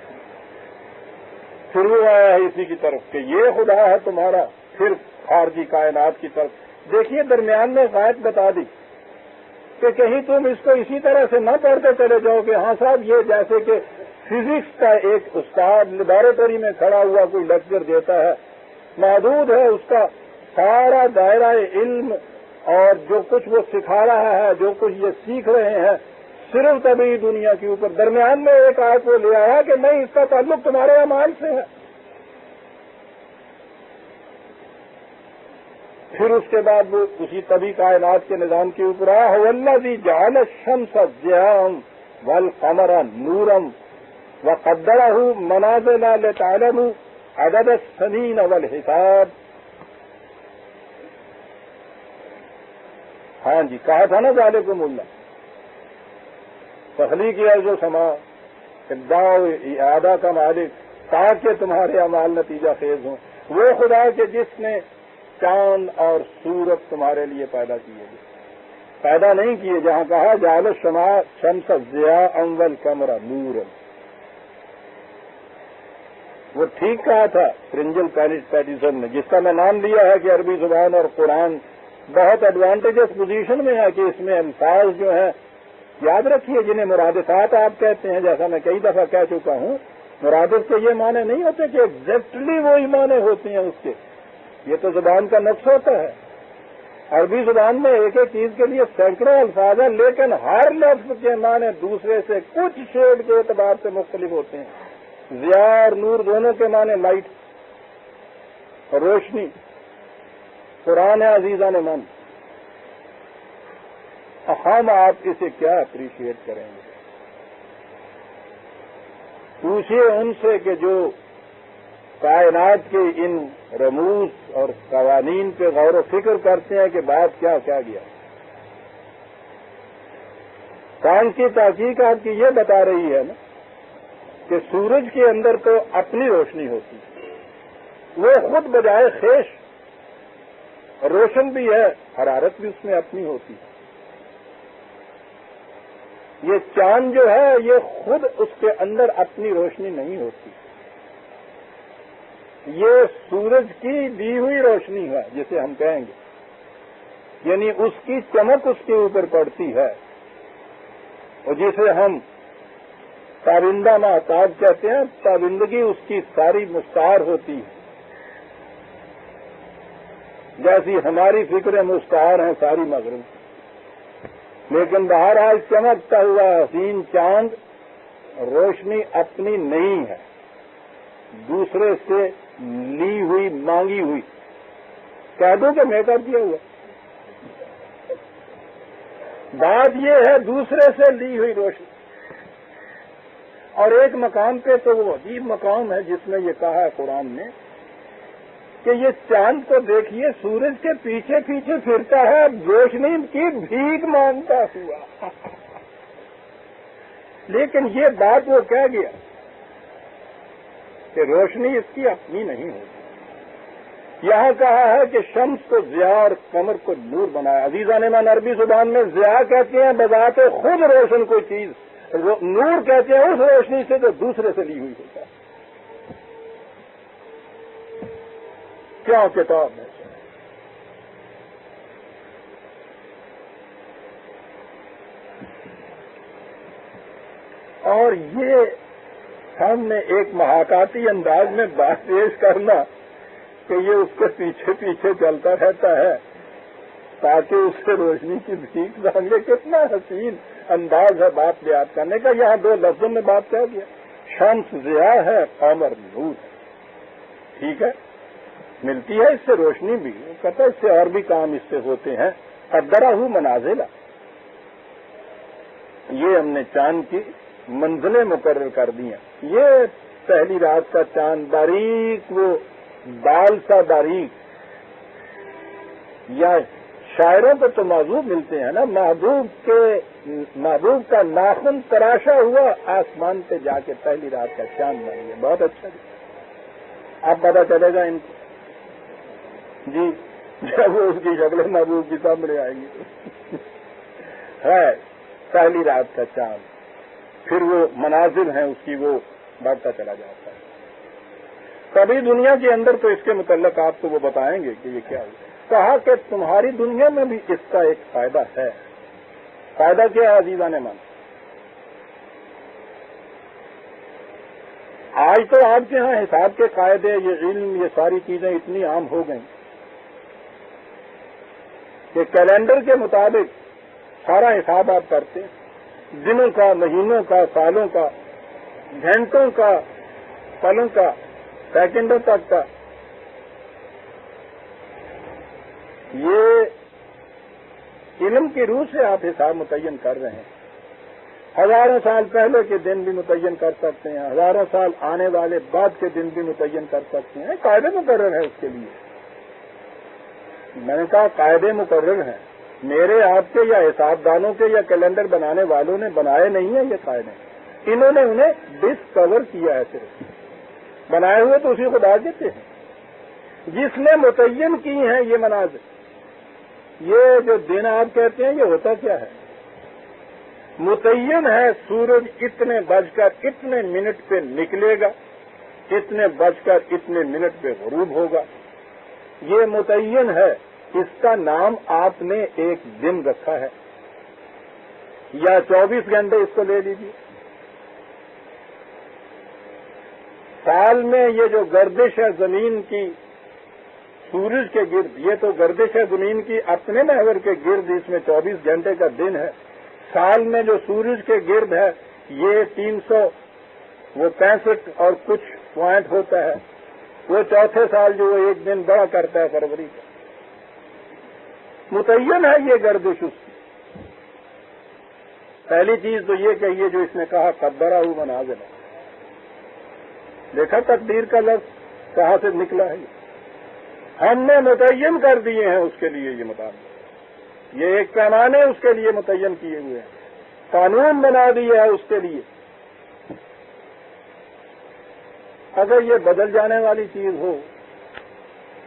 پھر وہ آیا ہے اسی کی طرف کہ یہ خدا ہے تمہارا، پھر خارجی کائنات کی طرف۔ دیکھیے درمیان میں غائب بتا دی کہ کہیں تم اس کو اسی طرح سے نہ پڑھتے چلے جاؤ کہ ہاں صاحب یہ جیسے کہ فزکس کا ایک استاد لیبارٹری میں کھڑا ہوا کوئی لیکچر دیتا ہے، محدود ہے اس کا سارا دائرہ علم اور جو کچھ وہ سکھا رہا ہے، جو کچھ یہ سیکھ رہے ہیں صرف طبعی دنیا کے اوپر۔ درمیان میں ایک آیت وہ لے آیا کہ نہیں، اس کا تعلق تمہارے اعمال سے ہے۔ پھر اس کے بعد وہ اسی طبی کائنات کے نظام کے اوپر آیا وَالَّذِي جَعَلَ الشَّمْسَ ضِيَاءً وَالْقَمَرَ نُورًا وَقَدَّرَهُ مَنَازِلَ لِتَعْلَمُوا عَدَدَ السِّنِينَ وَالْحِسَابَ۔ ہاں جی، کہا تھا نا ذالکم اللہ، تخلیق ارض و سما، ابداع و اعادہ کا مالک، تاکہ تمہارے اعمال نتیجہ خیز ہوں۔ وہ خدا کے جس نے چاند اور سورج تمہارے لیے پیدا کیے گئے، پیدا نہیں کیے، جہاں کہا جعل الشمس ضیاء والقمر نورا، وہ ٹھیک کہا تھا پرنجل پیٹیسن نے، جس کا میں نام لیا ہے کہ عربی زبان اور قرآن بہت ایڈوانٹیجس پوزیشن میں ہے کہ اس میں الفاظ جو ہیں یاد رکھیے جنہیں مرادفات آپ کہتے ہیں، جیسا میں کئی دفعہ کہہ چکا ہوں، مرادف کے یہ معنی نہیں ہوتے کہ ایگزیکٹلی وہی معنی ہوتے ہیں اس کے، یہ تو زبان کا نقص ہوتا ہے۔ عربی زبان میں ایک ایک چیز کے لیے سینکڑوں الفاظ ہیں، لیکن ہر لفظ کے معنی دوسرے سے کچھ شیڈ کے اعتبار سے مختلف ہوتے ہیں۔ ضیاء اور نور دونوں کے معنی لائٹ، روشنی، قرآن عزیزان من، ہم آپ اسے کیا اپریشیٹ کریں گے؟ پوچھیے ان سے کہ جو کائنات کے ان رموز اور قوانین پہ غور و فکر کرتے ہیں کہ بات کیا گیا۔ سائنس کی تحقیق آپ کی یہ بتا رہی ہے نا کہ سورج کے اندر تو اپنی روشنی ہوتی ہے، وہ خود بجائے خیش روشن بھی ہے، حرارت بھی اس میں اپنی ہوتی ہے۔ یہ چاند جو ہے یہ خود اس کے اندر اپنی روشنی نہیں ہوتی، یہ سورج کی دی ہوئی روشنی ہے جسے ہم کہیں گے، یعنی اس کی چمک اس کے اوپر پڑتی ہے، اور جسے ہم تابندہ مہتاب کہتے ہیں، تابندگی اس کی ساری مستعار ہوتی ہے، جیسی ہماری فکریں مستعار ہیں ساری مغرب کی۔ لیکن بہرحال چمکتا ہوا حسین چاند روشنی اپنی نہیں ہے، دوسرے سے لی ہوئی، مانگی ہوئی، کہہ دو کہ میک اپ کیا ہوا۔ بات یہ ہے دوسرے سے لی ہوئی روشنی۔ اور ایک مقام پہ تو وہ عجیب مقام ہے جس میں یہ کہا ہے قرآن نے کہ یہ چاند کو دیکھیے سورج کے پیچھے پیچھے پھرتا ہے، روشنی کی بھیک مانگتا ہوا۔ لیکن یہ بات وہ کہہ گیا کہ روشنی اس کی اپنی نہیں ہوتی۔ یہاں کہا ہے کہ شمس کو ضیاء اور قمر کو نور بنایا۔ عزیزان من، عربی زبان میں ضیاء کہتے ہیں بذات خود روشن کوئی چیز، نور کہتے ہیں اس روشنی سے جو دوسرے سے لی ہوئی ہوتا ہے۔ کیا کتاب ہے؟ اور یہ ہم نے ایک محاکاتی انداز میں بات پیش کرنا کہ یہ اس کے پیچھے پیچھے چلتا رہتا ہے تاکہ اس سے روشنی کی بھیک مانگے، کتنا حسین انداز ہے بات بیان کرنے کا۔ یہاں دو لفظوں میں بات کہہ دیا، شمس ضیاء ہے، قمر نور ہے، ٹھیک ہے، ملتی ہے اس سے روشنی بھی، کہتا ہے اس سے اور بھی کام اس سے ہوتے ہیں۔ قدرہ منازلہ، یہ ہم نے چاند کی منزلیں مقرر کر دی ہیں۔ یہ پہلی رات کا چاند باریک، وہ بال سا باریک، یا شاعروں کو تو محبوب ملتے ہیں نا، محبوب کا ناخن تراشا ہوا آسمان پہ جا کے پہلی رات کا چاند بن گیا، بہت اچھا جی۔ اب پتا چلے گا ان کو جی جب وہ اس کی شکل محبوب کی سامنے آئے گی ہے پہلی رات کا چاند، پھر وہ منازل ہیں اس کی، وہ بڑھتا چلا جاتا ہے۔ کبھی دنیا کے اندر تو اس کے متعلق آپ کو وہ بتائیں گے کہ یہ کیا ہے۔ کہا کہ تمہاری دنیا میں بھی اس کا ایک فائدہ ہے۔ فائدہ کیا ہے عزیزان من؟ آج تو آپ کے ہاں حساب کے قاعدے، یہ علم، یہ ساری چیزیں اتنی عام ہو گئیں کہ کیلنڈر کے مطابق سارا حساب آپ کرتے ہیں، دنوں کا، مہینوں کا، سالوں کا، گھنٹوں کا، پلوں کا، سیکنڈوں تک کا۔ یہ علم کی روح سے آپ حساب متعین کر رہے ہیں۔ ہزاروں سال پہلے کے دن بھی متعین کر سکتے ہیں، ہزاروں سال آنے والے بعد کے دن بھی متعین کر سکتے ہیں۔ قاعدے مقرر ہے اس کے لیے۔ میں نے کہا قاعدے مقرر ہیں، میرے آپ کے یا حساب دانوں کے یا کیلنڈر بنانے والوں نے بنائے نہیں ہیں یہ قاعدے، انہوں نے انہیں ڈسکور کیا ہے، صرف بنائے ہوئے تو اسی خدا دیتے ہیں جس نے متعین کی ہیں یہ مناظر۔ یہ جو دن آپ کہتے ہیں یہ ہوتا کیا ہے؟ متعین ہے، سورج اتنے بج کر اتنے منٹ پہ نکلے گا، اتنے بج کر اتنے منٹ پہ غروب ہوگا، یہ متعین ہے۔ اس کا نام آپ نے ایک دن رکھا ہے یا 24 گھنٹے اس کو لے لیجیے. سال میں یہ جو گردش ہے زمین کی سورج کے گرد، یہ تو گردش ہے زمین کی اپنے محور کے گرد، اس میں 24 گھنٹے کا دن ہے. سال میں جو سورج کے گرد ہے یہ 365 اور کچھ پوائنٹ ہوتا ہے. وہ چوتھے سال جو وہ ایک دن بڑا کرتا ہے فروری کا. متعین ہے یہ گردش اس کی. پہلی چیز تو یہ کہیے جو اس نے کہا قدرہ منازل. دیکھا تقدیر کا لفظ کہاں سے نکلا ہے. ہم نے متعین کر دیے ہیں اس کے لیے یہ مطابق. یہ ایک پیمانے اس کے لیے متعین کیے ہوئے ہیں، قانون بنا دیا ہے اس کے لیے. اگر یہ بدل جانے والی چیز ہو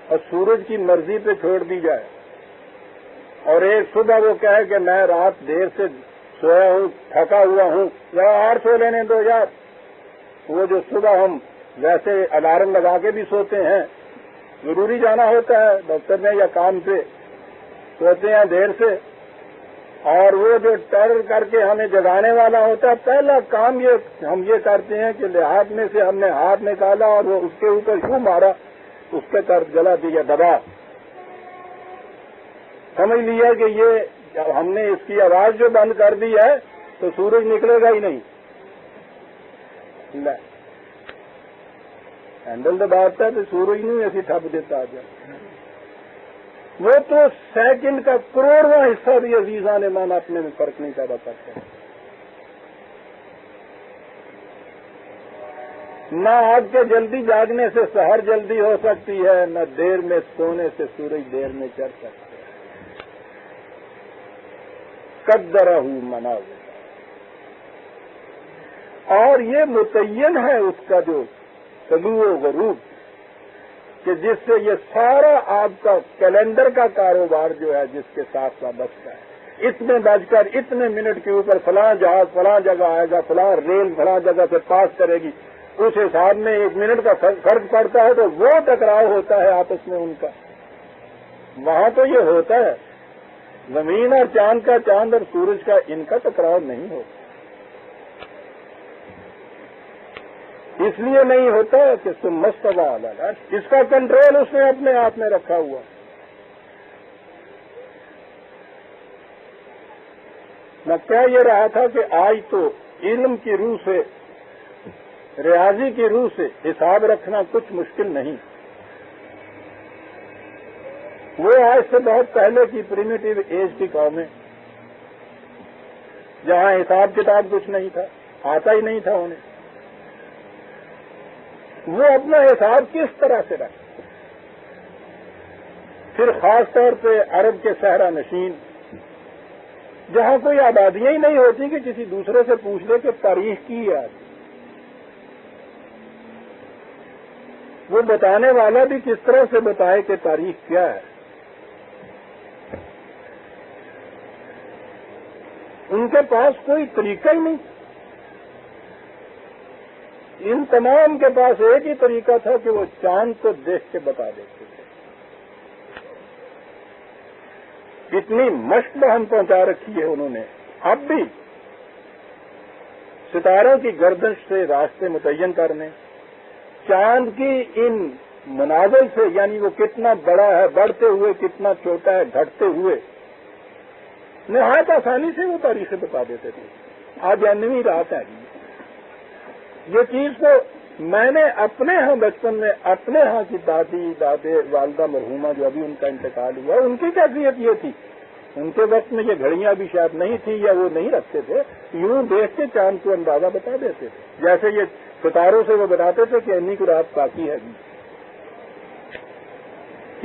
اور سورج کی مرضی پہ چھوڑ دی جائے اور ایک صبح وہ کہے کہ میں رات دیر سے سویا ہوں، تھکا ہوا ہوں، یا اور سو لینے دو یار. وہ جو صبح ہم ویسے الارم لگا کے بھی سوتے ہیں، ضروری جانا ہوتا ہے دفتر میں یا کام پہ، سوتے ہیں دیر سے، اور وہ جو ٹر کر کے ہمیں جگانے والا ہوتا ہے، پہلا کام یہ ہم یہ کرتے ہیں کہ لحاظ میں سے ہم نے ہاتھ نکالا اور وہ اس کے اوپر کیوں مارا، اس کے طرف جلا دیا دبا. سمجھ لیا کہ یہ ہم نے اس کی آواز جو بند کر دی ہے تو سورج نکلے گا ہی نہیں. ہینڈل دباتا ہے تو سورج نہیں ایسی ٹھپ دیتا آ جائے. وہ تو سیکنڈ کا کروڑواں حصہ بھی عزیزان ایمان اپنے میں فرق نہیں پیدا کرتا. نہ آگ کے جلدی جاگنے سے سحر جلدی ہو سکتی ہے، نہ دیر میں سونے سے سورج دیر میں چڑھ سکتا ہے. قدرہ منازل. اور یہ متعین ہے اس کا جو طلوع و غروب، کہ جس سے یہ سارا آپ کا کیلنڈر کا کاروبار جو ہے جس کے ساتھ وابستہ ہے. اتنے بج کر اتنے منٹ کے اوپر فلاں جہاز فلاں جگہ آئے گا، فلاں ریل فلاں جگہ سے پاس کرے گی، اس حساب میں ایک منٹ کا فرق پڑتا ہے تو وہ ٹکراؤ ہوتا ہے آپس میں ان کا. وہاں تو یہ ہوتا ہے زمین اور چاند کا، چاند اور سورج کا، ان کا ٹکراؤ نہیں ہوتا. اس لیے نہیں ہوتا کہ تم مستوى علی العرش، اس کا کنٹرول اس نے اپنے ہاتھ میں رکھا ہوا. میں کہہ یہ رہا تھا کہ آج تو علم کی روح سے، ریاضی کی روح سے حساب رکھنا کچھ مشکل نہیں. وہ آج سے بہت پہلے کی پریمیٹیو ایج کی قومیں، جہاں حساب کتاب کچھ نہیں تھا، آتا ہی نہیں تھا انہیں، وہ اپنا حساب کس طرح سے رکھتے. پھر خاص طور پہ عرب کے صحرا نشین، جہاں کوئی آبادیاں ہی نہیں ہوتی کہ کسی دوسرے سے پوچھ لے کہ تاریخ کی ہے. وہ بتانے والا بھی کس طرح سے بتائے کہ تاریخ کیا ہے. ان کے پاس کوئی طریقہ ہی نہیں. ان تمام کے پاس ایک ہی طریقہ تھا کہ وہ چاند کو دیکھ کے بتا دیتے تھے. اتنی مشق ہم پہنچا رکھی ہے انہوں نے. اب بھی ستاروں کی گردش سے راستے متعین کرنے، چاند کی ان منازل سے، یعنی وہ کتنا بڑا ہے بڑھتے ہوئے، کتنا چھوٹا ہے گھٹتے ہوئے، نہایت آسانی سے وہ تاریخیں بتا دیتے تھے. آج انویں رات ہے. یہ چیز تو میں نے اپنے ہاں بچپن میں اپنے ہاں کی دادی دادے والدہ مرحومہ جو ابھی ان کا انتقال ہوا، ان کی کیفیت یہ تھی. ان کے وقت میں یہ گھڑیاں بھی شاید نہیں تھی یا وہ نہیں رکھتے تھے، یوں دیکھ کے چاند کو اندازہ بتا دیتے تھے. جیسے یہ ستاروں سے وہ بتاتے تھے کہ انی کو رات باقی ہے.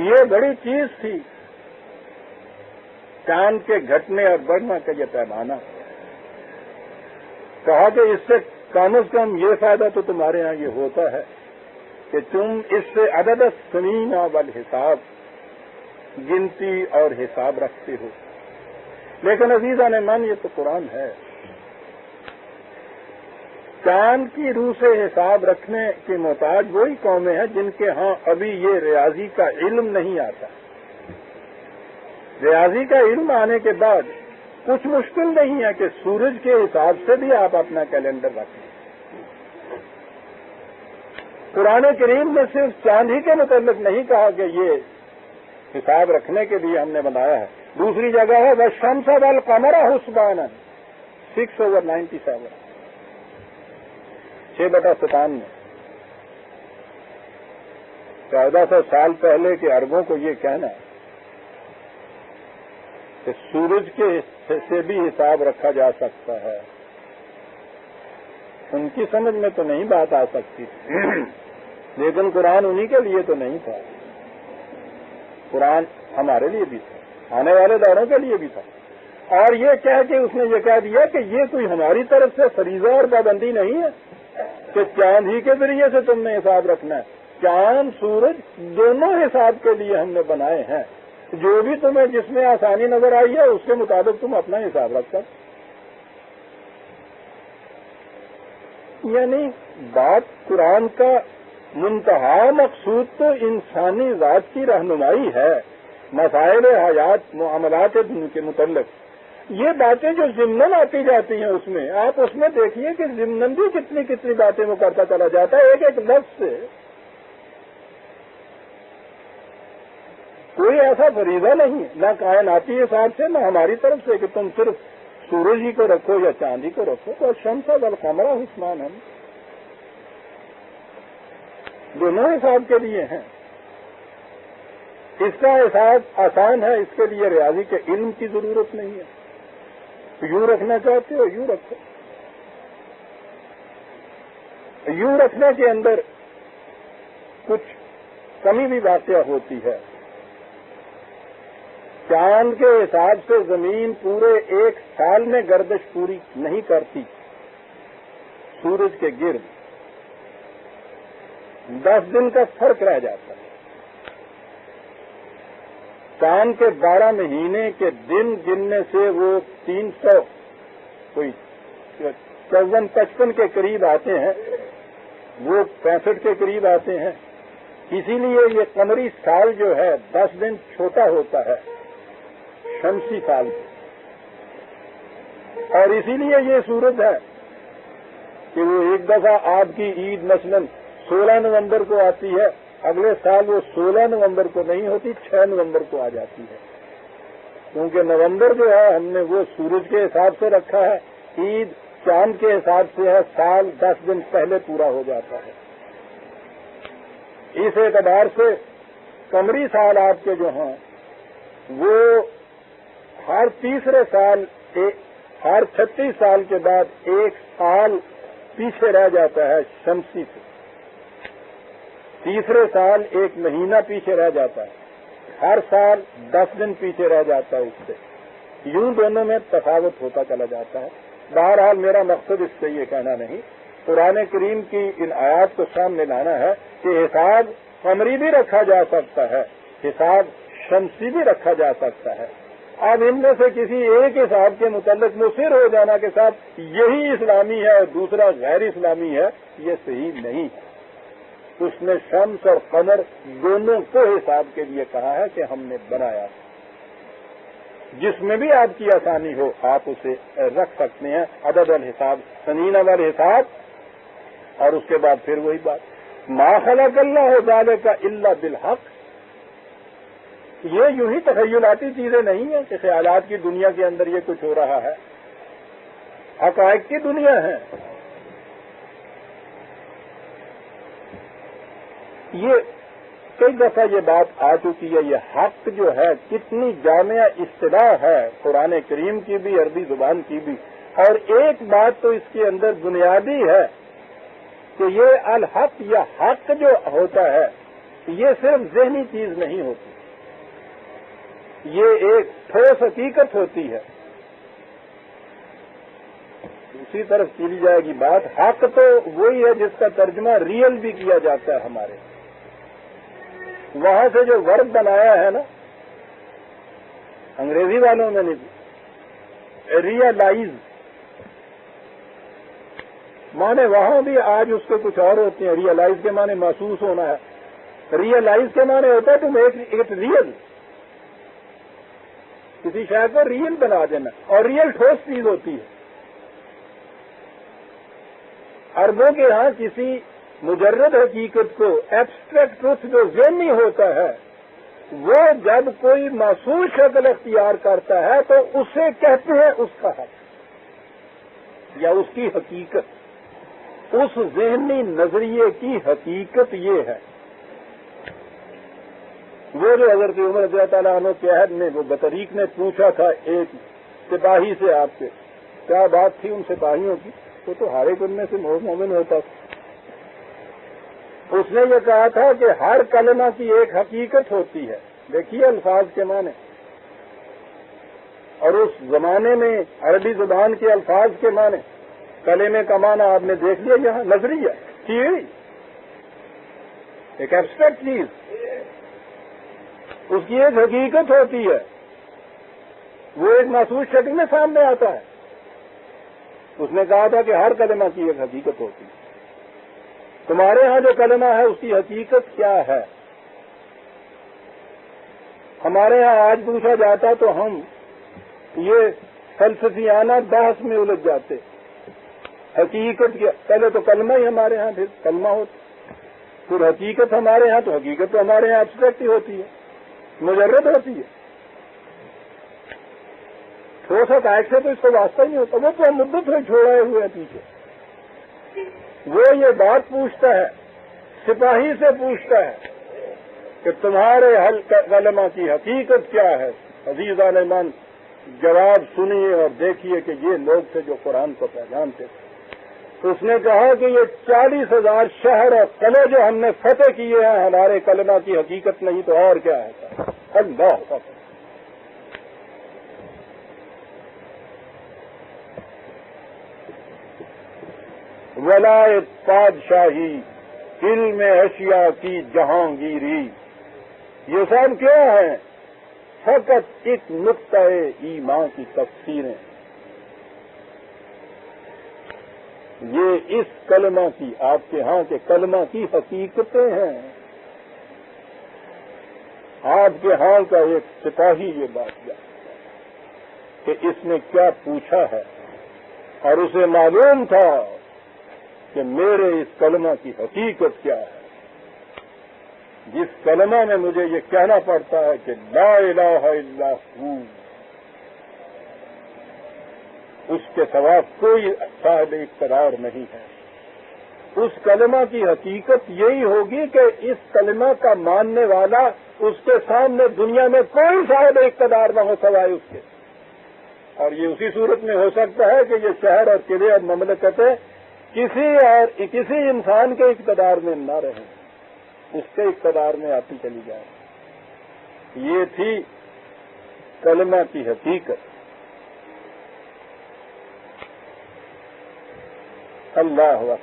یہ بڑی چیز تھی چاند کے گھٹنے اور بڑھنا کا یہ پیمانہ. کہا کہ اس سے کم از کم یہ فائدہ تو تمہارے ہاں یہ ہوتا ہے کہ تم اس سے عدد السنین والحساب، گنتی اور حساب رکھتے ہو. لیکن عزیزان من، یہ تو قرآن ہے. چاند کی روح سے حساب رکھنے کے محتاج وہی قومیں ہیں جن کے ہاں ابھی یہ ریاضی کا علم نہیں آتا. ریاضی کا علم آنے کے بعد کچھ مشکل نہیں ہے کہ سورج کے حساب سے بھی آپ اپنا کیلنڈر رکھیں. قرآن کریم میں صرف چاند ہی کے متعلق نہیں کہا کہ یہ حساب رکھنے کے لیے ہم نے بنایا ہے. دوسری جگہ ہے والشمس والقمر حسبانا 6/97 6/57 میں 1400 سال پہلے کے عربوں کو یہ کہنا کہ سورج کے سے بھی حساب رکھا جا سکتا ہے، ان کی سمجھ میں تو نہیں بات آ سکتی لیکن قرآن انہی کے لیے تو نہیں تھا، قرآن ہمارے لیے بھی تھا، آنے والے دوروں کے لیے بھی تھا. اور یہ کہہ کے اس نے یہ کہہ دیا کہ یہ کوئی ہماری طرف سے فریضہ اور پابندی نہیں ہے کہ چاند ہی کے ذریعے سے تم نے حساب رکھنا ہے. چاند سورج دونوں حساب کے لیے ہم نے بنائے ہیں، جو بھی تمہیں جس میں آسانی نظر آئی ہے اس کے مطابق تم اپنا حساب رکھ سکتے. یعنی بات قرآن کا منتہا مقصود تو انسانی ذات کی رہنمائی ہے، مسائل حیات معاملات کے متعلق. یہ باتیں جو ضمن آتی جاتی ہیں اس میں آپ اس میں دیکھیے کہ ضمن بھی کتنی کتنی باتیں وہ کرتا چلا جاتا ہے ایک ایک لفظ سے. کوئی ایسا فریضہ نہیں نہ کائناتی حساب سے نہ ہماری طرف سے کہ تم صرف سورج ہی کو رکھو یا چاند ہی کو رکھو. تو والشمس والقمر حسبانا دونوں حساب کے لیے ہیں. اس کا حساب آسان ہے، اس کے لیے ریاضی کے علم کی ضرورت نہیں ہے. یوں رکھنا چاہتے ہو یوں رکھو. یوں رکھنے کے اندر کچھ کمی بھی واقع ہوتی ہے. چاند کے حساب سے زمین پورے 1 سال میں گردش پوری نہیں کرتی، سورج کے گرد 10 دن کا فرق رہ جاتا ہے. چاند کے 12 مہینے کے دن گننے سے وہ 300 کوئی 54-55 کے قریب آتے ہیں، وہ 65 کے قریب آتے ہیں. اسی لیے یہ قمری سال جو ہے 10 دن چھوٹا ہوتا ہے شمسی سال سے. اور اسی لیے یہ صورت ہے کہ وہ ایک دفعہ آپ کی عید مثلاً 16 نومبر کو آتی ہے، اگلے سال وہ 16 نومبر کو نہیں ہوتی 6 نومبر کو آ جاتی ہے، کیونکہ نومبر جو ہے ہم نے وہ سورج کے حساب سے رکھا ہے، عید چاند کے حساب سے ہے، سال 10 دن پہلے پورا ہو جاتا ہے. اس اعتبار سے قمری سال آپ کے جو ہیں وہ ہر تیسرے سال ہر 36 سال کے بعد 1 سال پیچھے رہ جاتا ہے شمسی سے. تیسرے سال 1 مہینہ پیچھے رہ جاتا ہے، ہر سال 10 دن پیچھے رہ جاتا ہے اس سے. یوں دونوں میں تفاوت ہوتا چلا جاتا ہے. بہرحال میرا مقصد اس سے یہ کہنا نہیں، قرآن کریم کی ان آیات کو سامنے لانا ہے کہ حساب قمری بھی رکھا جا سکتا ہے، حساب شمسی بھی رکھا جا سکتا ہے. اب ان میں سے کسی ایک حساب کے متعلق مصر ہو جانا کے ساتھ یہی اسلامی ہے اور دوسرا غیر اسلامی ہے، یہ صحیح نہیں ہے. اس نے شمس اور قمر دونوں کو حساب کے لیے کہا ہے کہ ہم نے بنایا. جس میں بھی آپ کی آسانی ہو آپ اسے رکھ سکتے ہیں، عدد الحساب سنین والحساب. اور اس کے بعد پھر وہی بات ما خلق اللہ ذالک الا بالحق. یہ یوں ہی تخیلاتی چیزیں نہیں ہیں کہ خیالات کی دنیا کے اندر یہ کچھ ہو رہا ہے، حقائق کی دنیا ہے. یہ کئی دفعہ یہ بات آ چکی ہے. یہ حق جو ہے کتنی جامع اصطلاح ہے قرآن کریم کی بھی عربی زبان کی بھی. اور ایک بات تو اس کے اندر بنیادی ہے کہ یہ الحق یا حق جو ہوتا ہے یہ صرف ذہنی چیز نہیں ہوتی، یہ ایک ٹھوس حقیقت ہوتی ہے. اسی طرف چلی جائے گی بات. حق تو وہی ہے جس کا ترجمہ ریئل بھی کیا جاتا ہے ہمارے. وہاں سے جو ورب بنایا ہے نا انگریزی والوں میں نہیں، ریئلائز مانے وہاں بھی آج اس کے کچھ اور ہوتے ہیں. ریئلائز کے معنی محسوس ہونا ہے، ریئلائز کے معنی ہوتا ہے تم ایک ریئل کسی شے کو ریئل بنا دینا، اور ریئل ٹھوس چیز ہوتی ہے۔ عربوں کے ہاں کسی مجرد حقیقت کو، ایبسٹریکٹ ٹروتھ جو ذہنی ہوتا ہے، وہ جب کوئی محسوس شکل اختیار کرتا ہے تو اسے کہتے ہیں اس کا حق یا اس کی حقیقت، اس ذہنی نظریے کی حقیقت یہ ہے۔ وہ جو حضرت عمر رضی اللہ تعالیٰ عنہ کے عہد میں وہ بطریق نے پوچھا تھا ایک سپاہی سے، آپ کے کیا بات تھی ان سپاہیوں کی، وہ تو ہر ایک ان میں سے مومن ہوتا تھا۔ اس نے یہ کہا تھا کہ ہر کلمہ کی ایک حقیقت ہوتی ہے، دیکھیے الفاظ کے معنی، اور اس زمانے میں عربی زبان کے الفاظ کے معنی، کلمے کا معنی آپ نے دیکھ لیا یہاں، نظریہ، تھیوری، ایک ایبسٹریکٹ چیز، اس کی ایک حقیقت ہوتی ہے، وہ ایک محسوس شکل میں سامنے آتا ہے۔ اس نے کہا تھا کہ ہر کلمہ کی ایک حقیقت ہوتی ہے۔ تمہارے ہاں جو کلمہ ہے اس کی حقیقت کیا ہے؟ ہمارے ہاں آج پوچھا جاتا تو ہم یہ فلسفیانہ بحث میں الجھ جاتے، حقیقت کیا؟ پہلے تو کلمہ ہی ہمارے ہاں، پھر کلمہ ہوتا، پھر حقیقت ہمارے ہاں، تو حقیقت تو ہمارے ہاں ایبسٹریکٹ ہی ہوتی ہے، مجرد ہوتی ہے، ٹھوس حقائق سے تو اس کو واسطہ ہی نہیں ہوتا، وہ تو مدت سے چھوڑائے ہوئے ہیں پیچھے۔ وہ یہ بات پوچھتا ہے، سپاہی سے پوچھتا ہے کہ تمہارے کلمہ کی حقیقت کیا ہے؟ عزیز عالمان جواب سنیے اور دیکھیے کہ یہ لوگ تھے جو قرآن کو پہچانتے تھے۔ تو اس نے کہا کہ یہ 40,000 شہر اور قلعے جو ہم نے فتح کیے ہیں، ہمارے کلمہ کی حقیقت نہیں تو اور کیا ہے؟ اللہ اکبر۔ ولایت بادشاہی، علم اشیاء کی جہانگیری، یہ سب کیا ہے؟ فقط ایک نقطہ ایمان کی تفسیریں، یہ اس کلمہ کی، آپ کے ہاں کے کلمہ کی حقیقتیں ہیں۔ آپ کے ہاں کا ایک سپاہی یہ بات جانتا ہے کہ اس نے کیا پوچھا ہے، اور اسے معلوم تھا کہ میرے اس کلمہ کی حقیقت کیا ہے، جس کلمہ میں مجھے یہ کہنا پڑتا ہے کہ لا الہ الا ہو، اس کے سوا کوئی صاحب اقتدار نہیں ہے۔ اس کلمہ کی حقیقت یہی ہوگی کہ اس کلمہ کا ماننے والا، اس کے سامنے دنیا میں کوئی صاحب اقتدار نہ ہو سوائے اس کے، اور یہ اسی صورت میں ہو سکتا ہے کہ یہ شہر اور قلعے اور مملکتیں کسی انسان کے اقتدار میں نہ رہیں، اس کے اقتدار میں آتی چلی جائے۔ یہ تھی کلمہ کی حقیقت۔ اللہ اکبر۔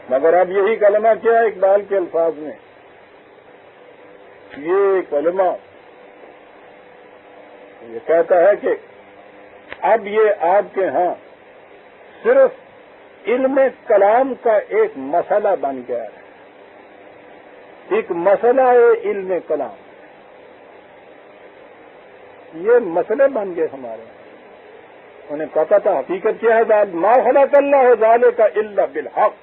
مگر اب یہی کلمہ کیا ہے اقبال کے الفاظ میں؟ یہ کلمہ یہ کہتا ہے کہ اب یہ آپ کے ہاں صرف علم کلام کا ایک مسئلہ بن گیا ہے، ایک مسئلہ ہے علم کلام، یہ مسئلے بن گئے ہمارے، انہیں پتا تھا حقیقت کیا ہے، ما خلق اللہ ذالک الا بالحق،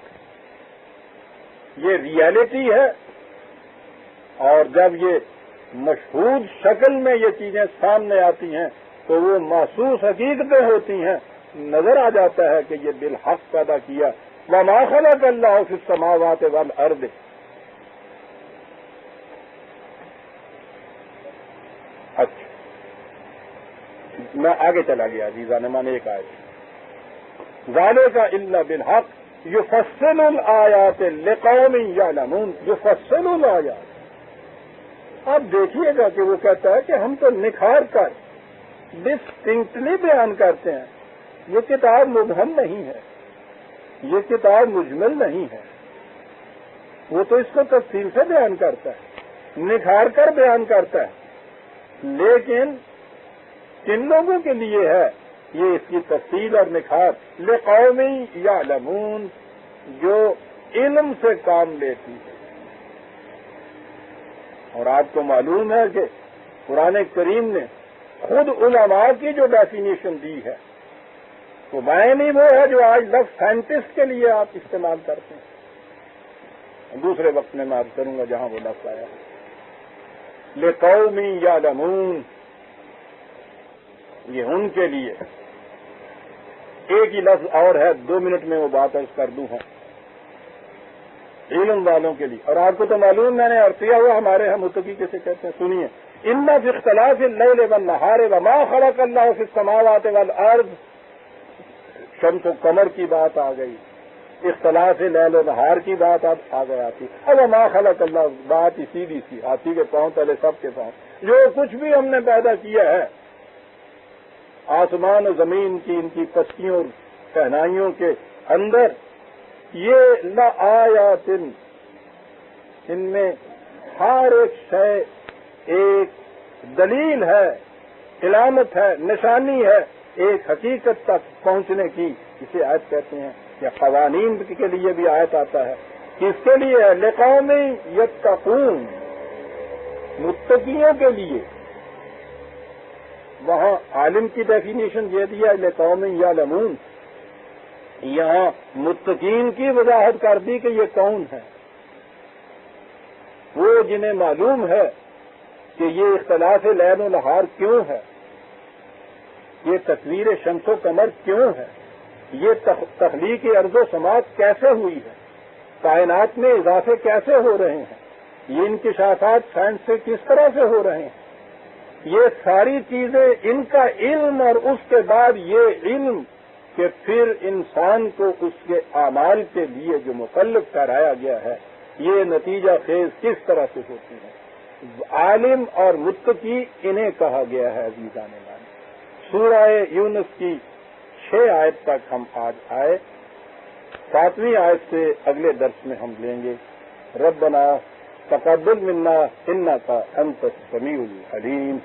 یہ ریئلٹی ہے، اور جب یہ مشہود شکل میں یہ چیزیں سامنے آتی ہیں تو وہ محسوس حقیقتیں ہوتی ہیں، نظر آ جاتا ہے کہ یہ بالحق پیدا کیا۔ وما خلق اللہ فی السماوات والارض، اچھا میں آگے چلا گیا عزیزان مان، ایک آیت ذالک الا بالحق یفصل الآیات لقوم یعلمون، یفصل الآیات۔ آپ دیکھیے گا کہ وہ کہتا ہے کہ ہم تو نکھار کر ڈسٹنکٹلی بیان کرتے ہیں، یہ کتاب مبہم نہیں ہے، یہ کتاب مجمل نہیں ہے، وہ تو اس کو تفصیل سے بیان کرتا ہے، نکھار کر بیان کرتا ہے، لیکن کن لوگوں کے لیے ہے یہ اس کی تفصیل اور نکھار؟ لقوم یعلمون، جو علم سے کام لیتی ہے۔ اور آپ کو معلوم ہے کہ قرآن کریم نے خود علماء کی جو ڈیفینیشن دی ہے وہ معنی وہ ہے جو آج لفظ سائنٹسٹ کے لیے آپ استعمال کرتے ہیں. دوسرے وقت میں عرض کروں گا جہاں وہ لفظ آیا لِقَوْمٍ يَعْلَمُونَ، یہ ان کے لیے. ایک ہی لفظ اور ہے، 2 منٹ میں وہ بات عرض کر دوں. علم والوں کے لیے. اور آپ کو تو معلوم میں نے عرض کیا ہوا ہمارے ہم متقی کیسے کہتے ہیں. سنیے، اِنَّ فِي اخْتِلَافِ اللَّيْلِ وَالنَّهَارِ وَمَا خَلَقَ اللَّهُ فِي السَّمَاوَاتِ وَالْأَرْضِ، شمس و قمر کی بات آ گئی، اختلاف لیل و نہار کی بات اب آ گئی آتی. اب ما خلق اللہ، بات ہی سیدھی سی، ہاتھی کے پاؤں تلے سب کے پاؤں. جو کچھ بھی ہم نے پیدا کیا ہے آسمان و زمین کی ان کی پستیوں اور کہنائیوں کے اندر، یہ لآیات، ان میں ہر ایک شے ایک دلیل ہے، علامت ہے، نشانی ہے ایک حقیقت تک پہنچنے کی. اسے آیت کہتے ہیں. یا قوانین کے لیے بھی آیت آتا ہے. کس کے لیے ہے؟ لقوم یتقون، متقیوں کے لیے. وہاں عالم کی ڈیفینیشن یہ دیا لقوم یعلمون، یہاں متقین کی وضاحت کر دی کہ یہ کون ہے. وہ جنہیں معلوم ہے کہ یہ اختلاف لیل و نہار کیوں ہے، یہ تصویر شمس و قمر کیوں ہے، یہ تخلیق ارض و سماوات کیسے ہوئی ہے، کائنات میں اضافے کیسے ہو رہے ہیں، یہ انکشافات سائنس سے کس طرح سے ہو رہے ہیں، یہ ساری چیزیں ان کا علم. اور اس کے بعد یہ علم کہ پھر انسان کو اس کے اعمال کے لیے جو مکلف ٹھہرایا گیا ہے یہ نتیجہ خیز کس طرح سے ہوتی ہے. عالم اور متقی انہیں کہا گیا ہے. عزیزان من، سورہ یونس کی 6 آیت تک ہم آج آئے. 7ویں آیت سے اگلے درس میں ہم لیں گے. ربنا تقبل منا انک انت السمیع العلیم.